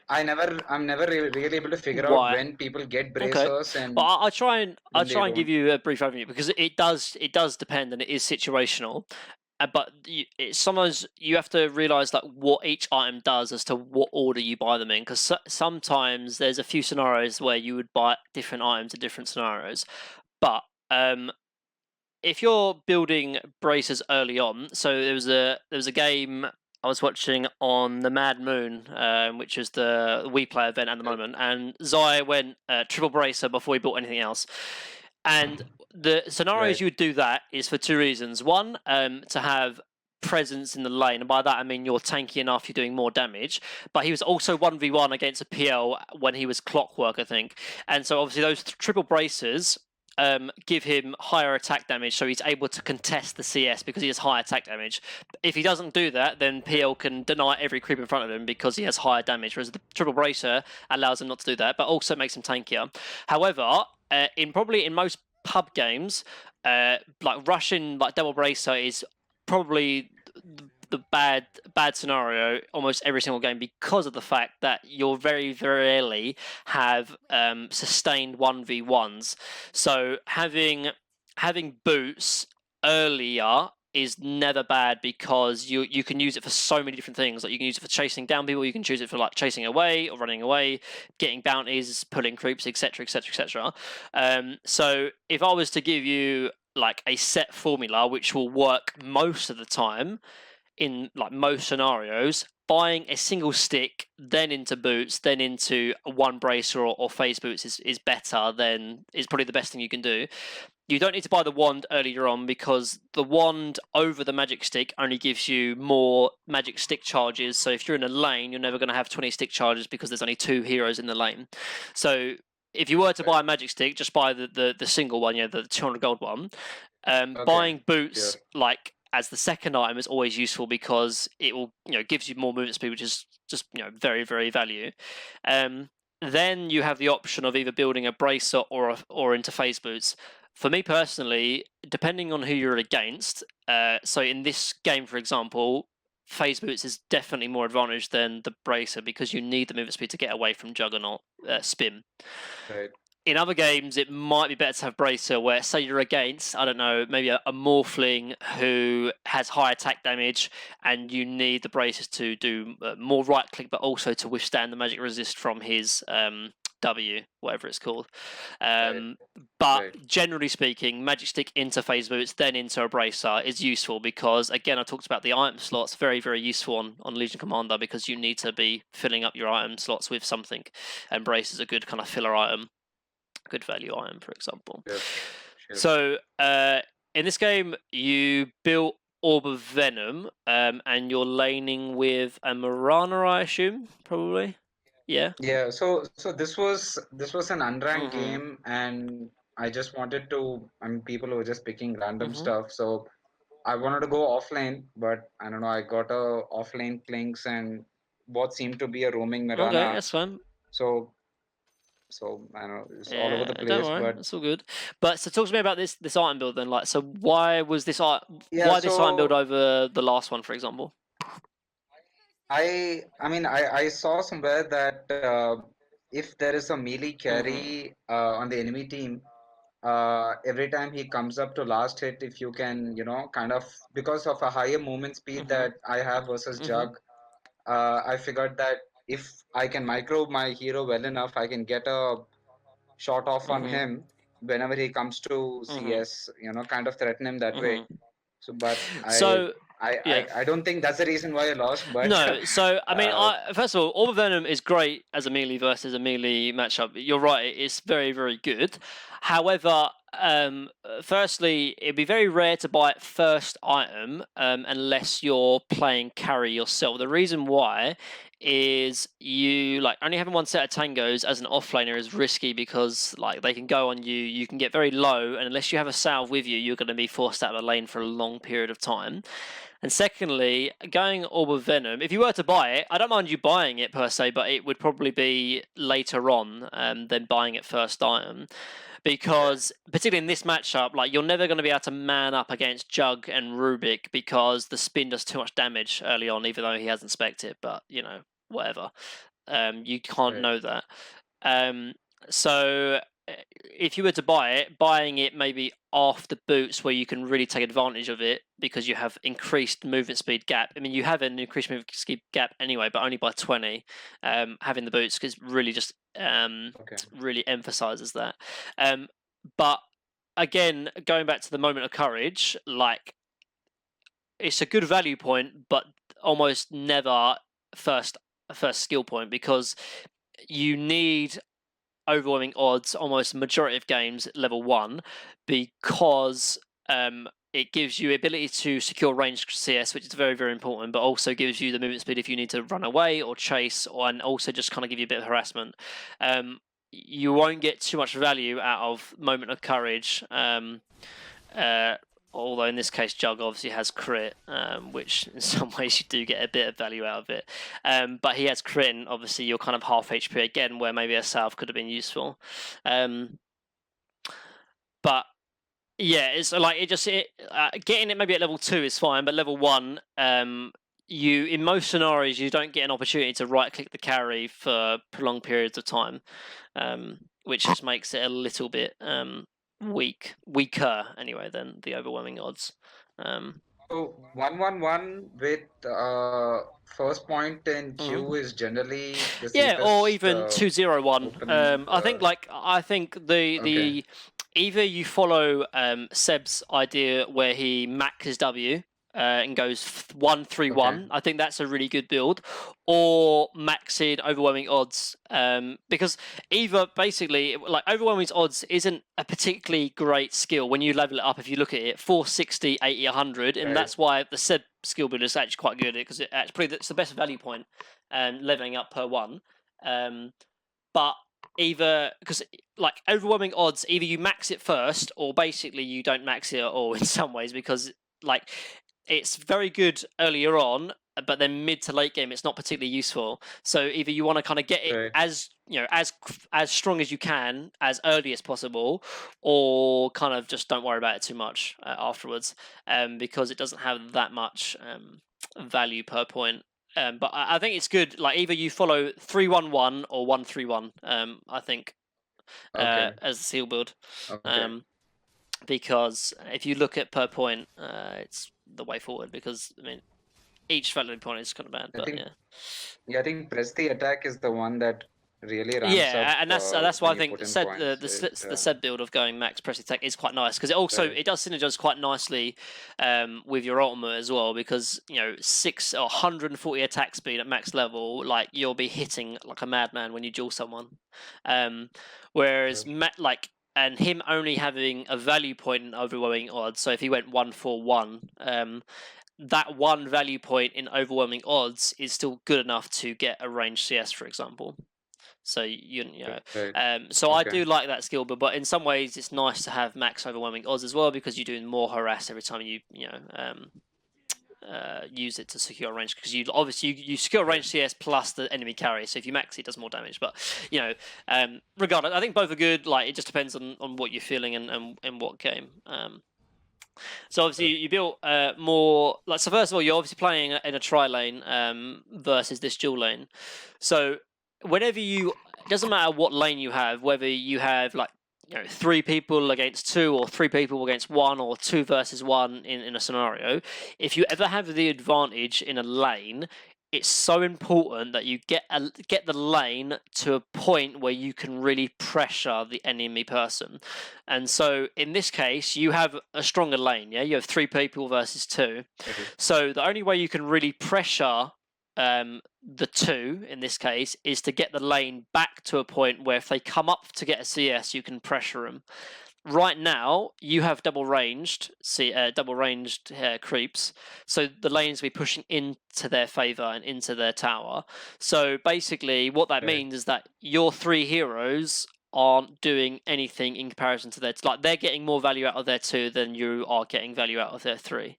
I'm never really able to figure out Why? when people get Okay. bracers Well, and I'll when they try and give don't. you a brief overview, because it does depend, and it is situational. But sometimes you have to realize like what each item does as to what order you buy them in, because sometimes there's a few scenarios where you would buy different items in different scenarios. But if you're building braces early on, so there was a game I was watching on the Mad Moon, which is the We Play event at the moment, and Zai went triple bracer before he bought anything else. And the scenarios Right. you would do that is for two reasons. One, to have presence in the lane, and by that I mean you're tanky enough, you're doing more damage. But he was also 1v1 against a PL when he was Clockwork, I think. And so obviously those triple braces give him higher attack damage, so he's able to contest the CS because he has high attack damage. If he doesn't do that, then PL can deny every creep in front of him because he has higher damage, whereas the triple bracer allows him not to do that, but also makes him tankier. However, in most pub games, like rushing like double bracer is probably the bad scenario almost every single game, because of the fact that you'll very very rarely have sustained 1v1s. So having boots earlier is never bad, because you can use it for so many different things. Like you can use it for chasing down people, you can choose it for like chasing away or running away, getting bounties, pulling creeps, etc, etc, etc. So if I was to give you like a set formula which will work most of the time in like most scenarios, buying a single stick, then into boots, then into a one bracer or phase boots is better. Then is probably the best thing you can do. You don't need to buy the wand earlier on, because the wand over the magic stick only gives you more magic stick charges. So if you're in a lane, you're never going to have 20 stick charges because there's only 2 heroes in the lane. So if you were to buy a magic stick, just buy the single one, the 200 gold one. Okay. Buying boots Sure. like as the second item is always useful, because it will gives you more movement speed, which is just very very value. Then you have the option of either building a bracer or into phase boots. For me personally, depending on who you're against, so in this game, for example, phase boots is definitely more advantage than the bracer because you need the movement speed to get away from Juggernaut spin. Right. In other games, it might be better to have bracer where, say, you're against, I don't know, maybe a Morphling who has high attack damage, and you need the bracers to do more right click, but also to withstand the magic resist from his W, whatever it's called. Right. But Right. generally speaking, Magic Stick into phase boots, then into a bracer is useful because, again, I talked about the item slots, very, very useful on Legion Commander because you need to be filling up your item slots with something, and brace is a good kind of filler item. Good value item, for example. Sure. Sure. So in this game, you built Orb of Venom, and you're laning with a Marana, I assume, probably. Yeah. Yeah, so this was an unranked Mhm. game, and I just wanted to. I mean, people were just picking random Mhm. stuff, so I wanted to go offline, but I don't know. I got a offline Clinks and what seemed to be a roaming Okay, Mirana. that's fine. So I don't know. It's all over Yeah, the don't place, worry, but that's all good. But so talk to me about this item build then. Like, so why was this yeah. why this item build So over the last one, for example? I mean, I saw somewhere that if there is a melee Mhm. carry on the enemy team, every time he comes up to last hit, if you can, kind of, because of a higher movement speed Mhm. that I have versus Mhm. Jug, I figured that if I can micro my hero well enough, I can get a shot off on Mhm. him whenever he comes to Mhm. CS, kind of threaten him that way. Mhm. So, but So yeah. I don't think that's the reason why I lost, but No, so I mean, uh, first of all, Orb of Venom is great as a melee versus a melee matchup. You're right; it's very, very good. However, firstly, it'd be very rare to buy it first item unless you're playing carry yourself. The reason why is you like only having one set of tangos as an offlaner is risky because like they can go on you. You can get very low, and unless you have a salve with you, you're going to be forced out of the lane for a long period of time. And secondly, going Orb of Venom, if you were to buy it, I don't mind you buying it per se, but it would probably be later on than buying it first item. okay, Because, particularly in this matchup, like you're never going to be able to man up against Jug and Rubik because the spin does too much damage early on, even though he hasn't spec'd it, but whatever. You can't right, know that. Um, so if you were to buy it, buying it maybe after boots where you can really take advantage of it because you have increased movement speed gap. I mean, you have an increased movement speed gap anyway, but only by 20. Having the boots because really just okay, really emphasizes that. But again, going back to the moment of courage, like it's a good value point, but almost never first first skill point because you need overwhelming odds almost majority of games at level 1 because it gives you ability to secure ranged CS, which is very, very important, but also gives you the movement speed if you need to run away or chase, and also just kind of give you a bit of harassment. You won't get too much value out of Moment of Courage. Uh, Although in this case, Jug obviously has crit, which in some ways you do get a bit of value out of it. But he has crit, and obviously you're kind of half HP again, where maybe a salve could have been useful. But yeah, it's like getting it maybe at level 2 is fine, but level 1, you in most scenarios you don't get an opportunity to right click the carry for prolonged periods of time, which just makes it a little bit weaker anyway than the overwhelming odds. Um, so 1-1-1 with first point in mhm. queue is generally the Yeah, or safest even 201. opening. I think Okay, the either you follow Seb's idea where he maxes W and goes 1-3-1. okay, I think that's a really good build, or maxing overwhelming odds. Because either basically like overwhelming odds isn't a particularly great skill when you level it up. If you look at it, 460, 80, 100, and right, that's why the Seb skill builder is actually quite good because it's the best value point and leveling up per one. Um, but either because like overwhelming odds, either you max it first or basically you don't max it at all in some ways because like it's very good earlier on, but then mid to late game it's not particularly useful. So either you want to kind of get it right. as as strong as you can as early as possible, or kind of just don't worry about it too much afterwards, because it doesn't have that much. value per point. But I think it's good. Like either you follow 3-1-1 or 1-3-1. I think Okay. as a seal build. Okay. Um, because if you look at per point, it's the way forward. Because I mean, each value point is kind of bad, I but think yeah. yeah, I think press the attack is the one that really ramps up Yeah, and that's why when I you think put in said points. the said build of going max press attack is quite nice because it also Right. it does synergize quite nicely with your ultimate as well because 6 or 140 attack speed at max level, like you'll be hitting like a madman when you duel someone. Um, whereas Right. and him only having a value point in overwhelming odds. So if he went 1-4-1, that one value point in overwhelming odds is still good enough to get a ranged CS, for example. So Right. so I Okay. do like that skill, but in some ways it's nice to have max overwhelming odds as well because you're doing more harass every time use it to secure range because you obviously you secure range CS plus the enemy carry. So if you max it, does more damage. But regardless, I think both are good. Like it just depends on what you're feeling and what game. So obviously you built more like so. First of all, you're obviously playing in a tri lane versus this dual lane. So whenever it doesn't matter what lane you have, whether you have like 3 people against 2 or 3 people against 1 or 2 versus 1 in a scenario. If you ever have the advantage in a lane, it's so important that you get the lane to a point where you can really pressure the enemy person. And so in this case, you have a stronger lane. Yeah, you have 3 people versus 2. Right. So the only way you can really pressure the 2 in this case is to get the lane back to a point where if they come up to get a CS, you can pressure them. Right now, you have double ranged creeps, so the lanes will be pushing into their favor and into their tower. So basically, what that Right. means is that your 3 heroes aren't doing anything in comparison to like they're getting more value out of their 2 than you are getting value out of their 3.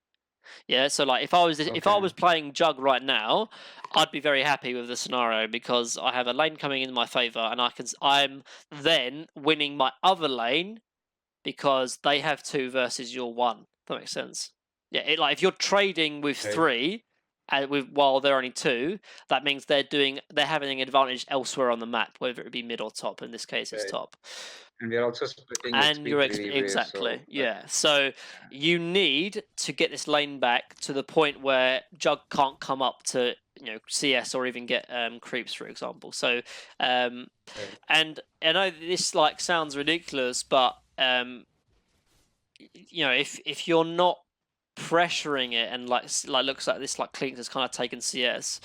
Yeah, so like if I Okay. was playing Jug right now, I'd be very happy with the scenario because I have a lane coming in my favor, and I'm then winning my other lane because they have 2 versus your 1. That makes sense. Yeah, like if you're trading with Right. 3, while they're only 2, that means they're having an advantage elsewhere on the map, whether it be mid or top. In this case, it's Right. top. And we are also splitting And XP your XP, three ways, exactly, so that yeah. So you need to get this lane back to the point where Jug can't come up to CS or even get creeps, for example. So right. and I know this like sounds ridiculous, but if you're not pressuring it and like looks like this like Clinks has kind of taken CS,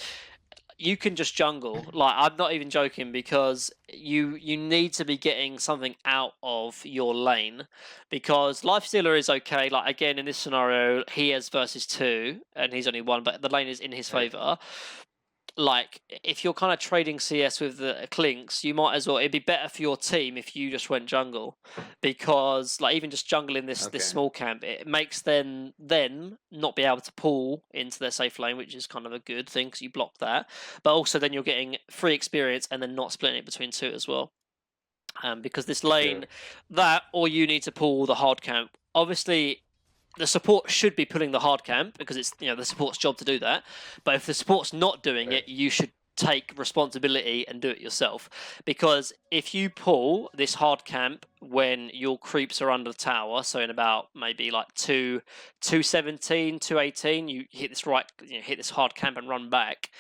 you can just jungle. Like I'm not even joking because you need to be getting something out of your lane because Lifestealer is okay. Like again in this scenario, he has versus 2 and he's only 1, but the lane is in his Right. favor. Like if you're kind of trading CS with the Clinks, you might as well. It'd be better for your team if you just went jungle, because like even just jungling this Okay. small camp, it makes them then not be able to pull into their safe lane, which is kind of a good thing because you block that. But also then you're getting free experience and then not splitting it between 2 as well. Because this Sure. lane, that or you need to pull the hard camp. Obviously, the support should be pulling the hard camp because it's the support's job to do that. But if the support's not doing Right. it, you should take responsibility and do it yourself. Because if you pull this hard camp when your creeps are under the tower, so in about maybe like 217, 218, you hit this hit this hard camp and run back.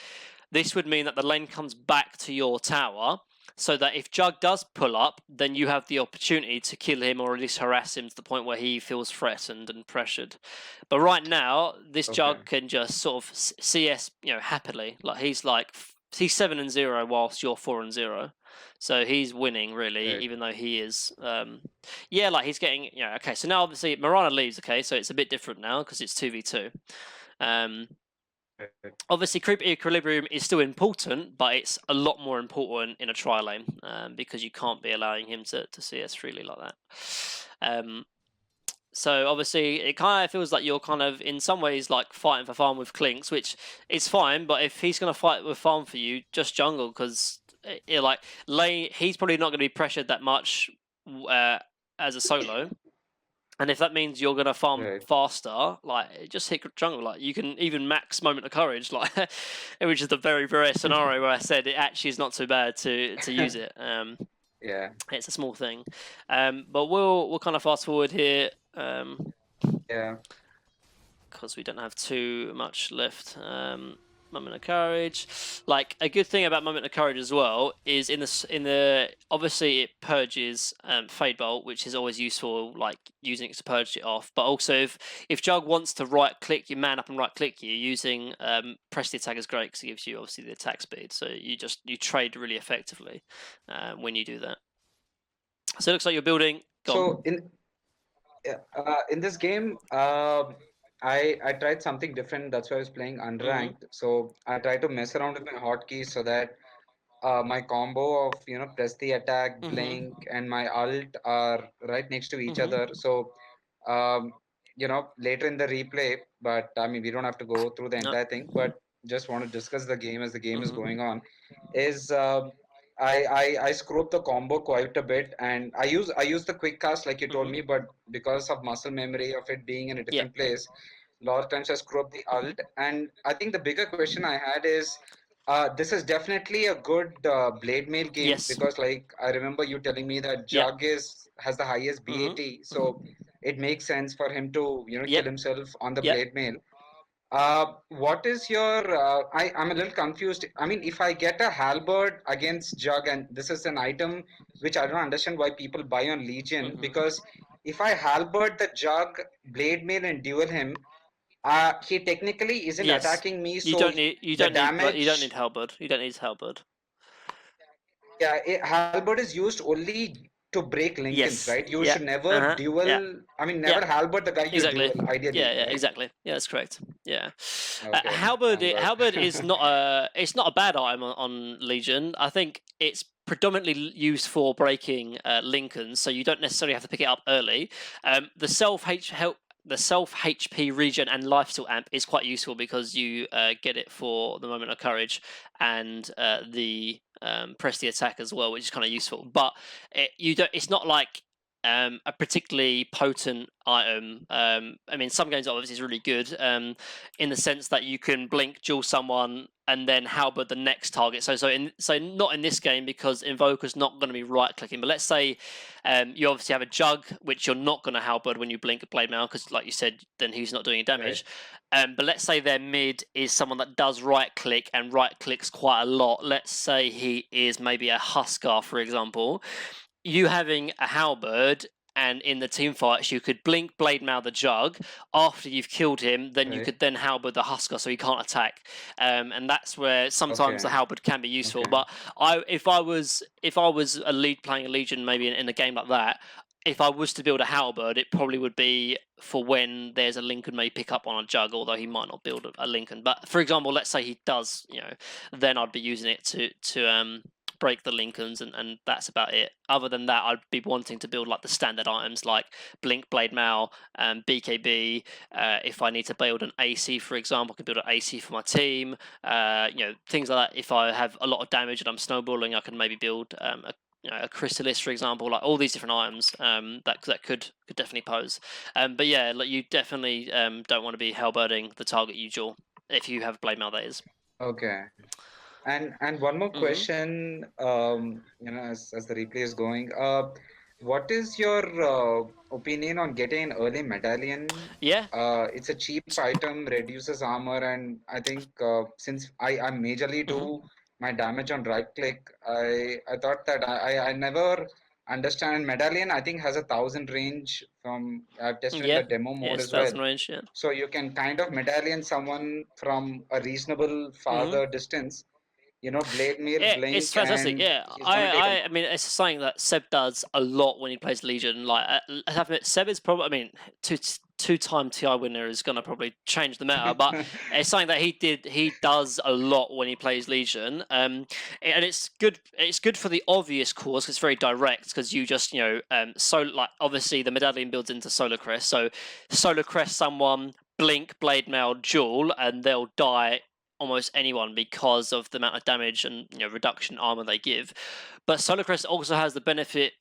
This would mean that the lane comes back to your tower, so that if Jug does pull up, then you have the opportunity to kill him or at least harass him to the point where he feels threatened and pressured. But right now, this Okay. Jug can just sort of CS, happily. Like he's 7-0 whilst you're 4-0. So he's winning really, Right. even though he is, like he's getting, okay. So now obviously Marana leaves, okay, so it's a bit different now because it's 2v2. Um, Right. Obviously, creep equilibrium is still important, but it's a lot more important in a tri lane because you can't be allowing him to CS freely like that. So obviously, it kind of feels like you're kind of in some ways like fighting for farm with Clinks, which is fine. But if he's going to fight with farm for you, just jungle because he's probably not going to be pressured that much as a solo. And if that means you're gonna farm Right. faster, like just hit jungle. Like you can even max moment of courage, like which is the very rare scenario where I said it actually is not too bad to use it. Yeah. It's a small thing, but we'll kind of fast forward here. Yeah. Because we don't have too much left. Moment of courage. Like a good thing about moment of courage as well is in the obviously it purges fade bolt, which is always useful, like using it to purge it off. But also if Jug wants to right click you, man up and right click you, using press the attack is great because it gives you obviously the attack speed. So you trade really effectively when you do that. So it looks like you're building. Go on. So in this game, I tried something different. That's why I was playing unranked. So I tried to mess around with my hotkeys so that my combo of press the attack, blink, and my alt are right next to each other. So um, later in the replay, but I mean we don't have to go through the No. entire thing, but just want to discuss the game as the game is going on. Is I screw up the combo quite a bit, and I use the quick cast like you told me, but because of muscle memory of it being in a Yeah. different place, a lot of times I screw up the alt. And I think the bigger question I had is, this is definitely a good blade mail game Yes. because like I remember you telling me that Yeah. Jug has the highest BAT, so it makes sense for him to kill Yep. himself on the Yep. blade mail. What is your? I'm a little confused. I mean, if I get a halberd against Jug, and this is an item which I don't understand why people buy on Legion, because if I halberd the Jug, blade mail, and duel him, he technically isn't Yes. attacking me, You so don't need the you don't need damage. halberd. You don't need halberd. Yeah, halberd is used only to break Lincolns, Yes. right? You Yeah. should never Uh huh. Yeah. duel. I mean, Yeah. never halberd the guy you Exactly. duel, Yeah. ideally, Yeah. right? Exactly. Yeah. That's correct. Yeah. Okay, Halberd. thank God. Halberd is not a. It's not a bad item on Legion. I think it's predominantly used for breaking Lincolns, so you don't necessarily have to pick it up early. The self HP regen and lifesteal amp is quite useful because you get it for the moment of courage and the press the attack as well, which is kind of useful. But you don't. It's not like a particularly potent item. I mean, some games obviously is really good in the sense that you can blink, duel someone, and then halberd the next target. So not in this game because Invoker's not going to be right clicking. But let's say you obviously have a Jug, which you're not going to halberd when you blink Blade Mail because, like you said, then he's not doing any Right. damage. But let's say their mid is someone that does right click and right clicks quite a lot. Let's say he is maybe a Huskar, for example. You having a halberd and in the team fights you could blink blade mail the Jug after you've killed him, then you Right. could then halberd the Husker so he can't attack, and that's where sometimes the Okay. halberd can be useful. Okay. But if I was a lead playing a Legion maybe in a game like that, if I was to build a halberd, it probably would be for when there's a Lincoln may pick up on a Jug, although he might not build a Lincoln. But for example, let's say he does, then I'd be using it to break the Lincolns, and that's about it. Other than that, I'd be wanting to build like the standard items like Blink, Blade Mail, BKB. If I need to build an AC, for example, I can build an AC for my team. Things like that. If I have a lot of damage and I'm snowballing, I can maybe build a Chrysalis, for example, like all these different items that could definitely pose. But yeah, like you definitely don't want to be hellbirding the target you duel if you have blade mail. That is. Okay. And one more Mm-hmm. question, as the replay is going, what is your opinion on getting an early medallion? Yeah. It's a cheap item, reduces armor, and I think since I majorly Mm-hmm. do my damage on right click, I thought that I never understand medallion. I think has 1,000 range from I've tested in Yeah. the demo Yeah. mode It's as well. 1,000 range. Yeah. So you can kind of medallion someone from a reasonable Mm-hmm. farther distance, blade mail, Yeah, it's blink, fantastic. and Yeah, he's I, gonna take a. I, I mean, it's something that Seb does a lot when he plays Legion. Like, I have to admit, Seb is probably, I mean, two-time TI winner is gonna probably change the meta, but it's something that he does a lot when he plays Legion. And it's good. It's good for the obvious cause. 'Cause it's very direct because you just, so like obviously the medallion builds into Solar Crest, so Solar Crest someone. Blink, blade mail, duel, and they'll die almost anyone because of the amount of damage and reduction armor they give. But Solar Crest also has the benefit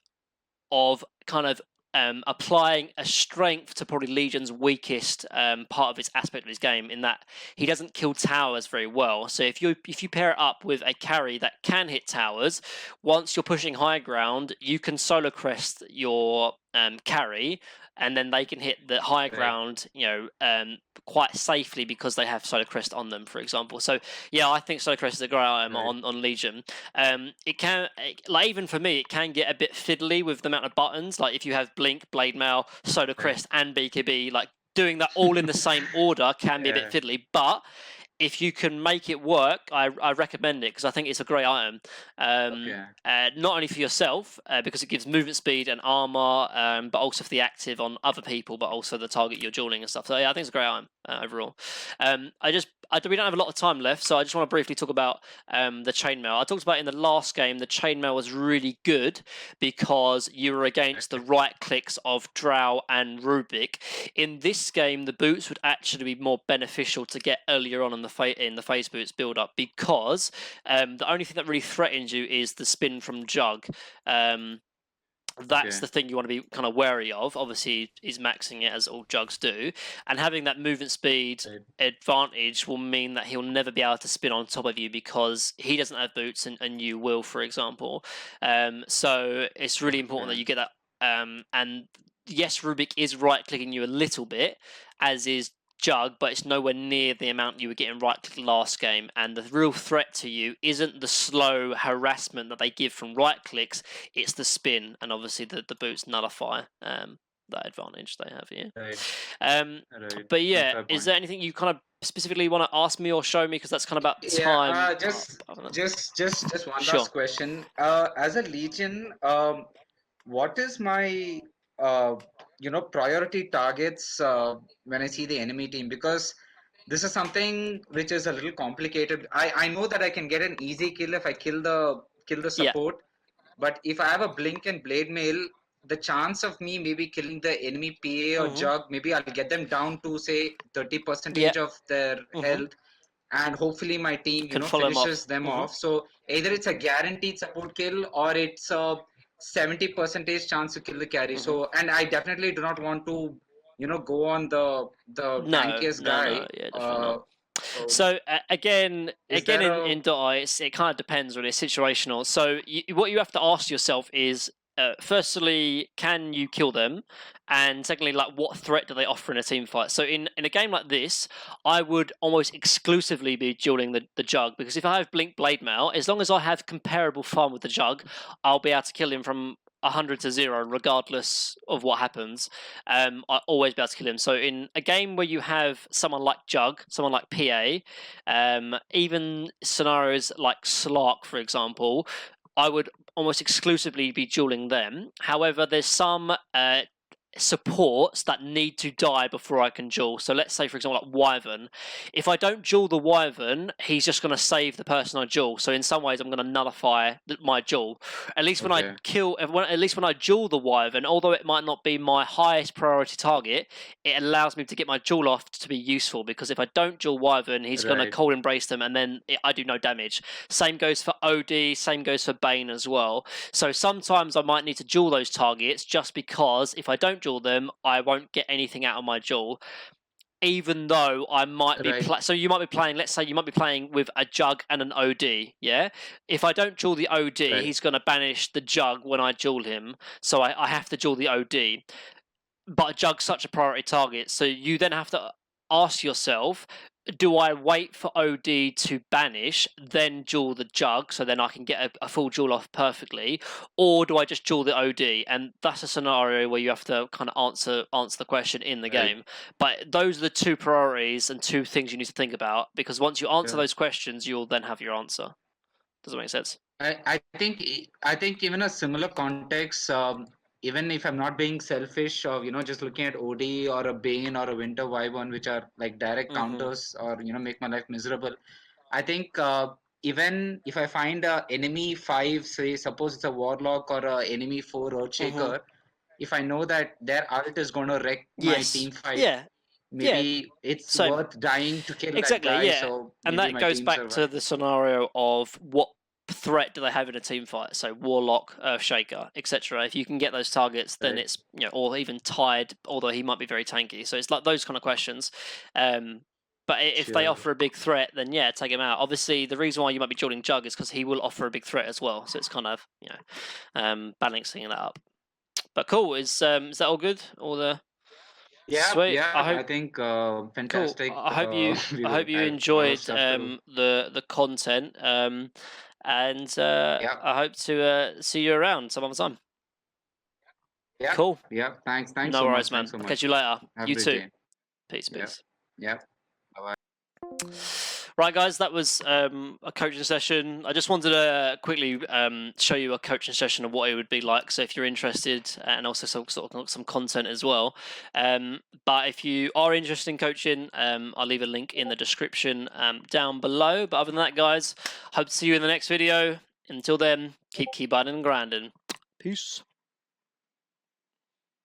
of kind of applying a strength to probably Legion's weakest part of his aspect of his game, in that he doesn't kill towers very well. So if you pair it up with a carry that can hit towers, once you're pushing high ground, you can solo crest your carry, and then they can hit the high Right. ground, quite safely because they have solo crest on them, for example. So yeah, I think solo crest is a great item Right. on Legion. It can, like, even for me, it can get a bit fiddly with the amount of buttons. Like if you have blink, blade mail, soda Right. crest, and BKB, like doing that all in the same order can be a bit Yeah. fiddly. But if you can make it work, I recommend it because I think it's a great item. Okay. Not only for yourself, because it gives movement speed and armor, but also for the active on other people, but also the target you're dueling and stuff. So yeah, I think it's a great item overall. We don't have a lot of time left, so I just want to briefly talk about the chainmail. I talked about in the last game, the chainmail was really good because you were against the right clicks of Drow and Rubik. In this game, the boots would actually be more beneficial to get earlier on in the phase boots build up, because the only thing that really threatens you is the spin from Jug. That's Okay. the thing you want to be kind of wary of. Obviously, he's maxing it as all Jugs do, and having that movement speed Right. advantage will mean that he'll never be able to spin on top of you because he doesn't have boots and you will, for example. So it's really important that Okay. you get that. And yes, Rubik is right clicking you a little bit, as is Jug, but it's nowhere near the amount you were getting right click last game. And the real threat to you isn't the slow harassment that they give from right clicks, it's the spin, and obviously the boots nullify that advantage they have here. Right. Um, Right. but No, yeah, fair is point. there anything you kind of specifically want to ask me or show me? Because that's kind of about Yeah, time up. just one Sure. last question. As a Legion, what is my priority targets when I see the enemy team? Because this is something which is a little complicated. I know that I can get an easy kill if I kill the Yeah. support, but if I have a blink and blade mail, the chance of me maybe killing the enemy PA or hmm jug, maybe I'll get them down to say 30 Yeah. percentage of their hmm health, and hopefully my team Can follow them off. finishes them off. So either it's a guaranteed support kill or it's a 70 percentage chance to kill the carry. hmm So, and I definitely do not want to go on the No, tankiest no, guy. no. Yeah, definitely not. So So again, is there a in Dot, it kind of depends really. It's situational. So what you have to ask yourself is, firstly, can you kill them? And secondly, like, what threat do they offer in a team fight? So in a game like this, I would almost exclusively be dueling the Jug, because if I have Blink Blade Mail, as long as I have comparable farm with the Jug, I'll be able to kill him from 100 to 0 regardless of what happens. I always be able to kill him. So in a game where you have someone like Jug, someone like PA, even scenarios like Slark, for example, I would almost exclusively be dueling them. However, there's some supports that need to die before I can duel. So let's say, for example, like Wyvern. If I don't duel the Wyvern, he's just going to save the person I duel. So in some ways, I'm going to nullify my duel. At least when I okay? at least when I duel the Wyvern, although it might not be my highest priority target, it allows me to get my duel off to be useful. Because if I don't duel Wyvern, he's going to Right, cold embrace them, and then I do no damage. Same goes for OD. Same goes for Bane as well. So sometimes I might need to duel those targets, just because if I don't duel them, I won't get anything out of my duel. Even though I might be right, so you might be playing, let's say you might be playing with a Jug and an OD, yeah? If I don't duel the OD, right, he's going to banish the Jug when I duel him, so I have to duel the OD. But a Jug's such a priority target, so you then have to ask yourself, do I wait for OD to banish, then duel the Jug, so then I can get a full duel off perfectly, or do I just duel the OD? And that's a scenario where you have to kind of answer the question in the right. game. But those are the two priorities and two things you need to think about, because once you answer Yeah. those questions, you'll then have your answer. Does that make sense? I think even a similar context, even if I'm not being selfish or just looking at OD or a Bane or a Winter Wyvern, which are like direct Mm-hmm. counters or make my life miserable. I think even if I find a enemy five, say suppose it's a Warlock or a enemy four Mm-hmm. Earthshaker, if I know that their ult is going to wreck my Yes. team fight, Yeah. Yeah. maybe it's Same. worth dying to kill that Exactly, guy. yeah. So And maybe that my goes team back to survive. the scenario of what threat do they have in a team fight? So Warlock, Earthshaker, etc. If you can get those targets, then Right. it's, you know, or even Tide, although he might be very tanky. So it's like those kind of questions. But if they Sure. offer a big threat, then yeah, take him out. Obviously, the reason why you might be joining Jug is because he will offer a big threat as well. So it's kind of, you know, balancing that up. But cool. Is that all good? All the Yeah, sweet. yeah. I I hope think cool. fantastic. I hope you We I will hope you have a lot of enjoyed stuff to. the content. And Yeah, I hope to see you around some other time. yeah, Cool. yeah. Thanks No so worries, much. man. Thanks so I'll catch you much. later. Have a You great too. day. Peace, Yeah, peace. yeah. Bye. Right, guys, that was a coaching session. I just wanted to quickly show you a coaching session of what it would be like. So if you're interested, and also some content as well. But if you are interested in coaching, I'll leave a link in the description down below. But other than that, guys, hope to see you in the next video. Until then, keep keyboarding and grinding. Peace.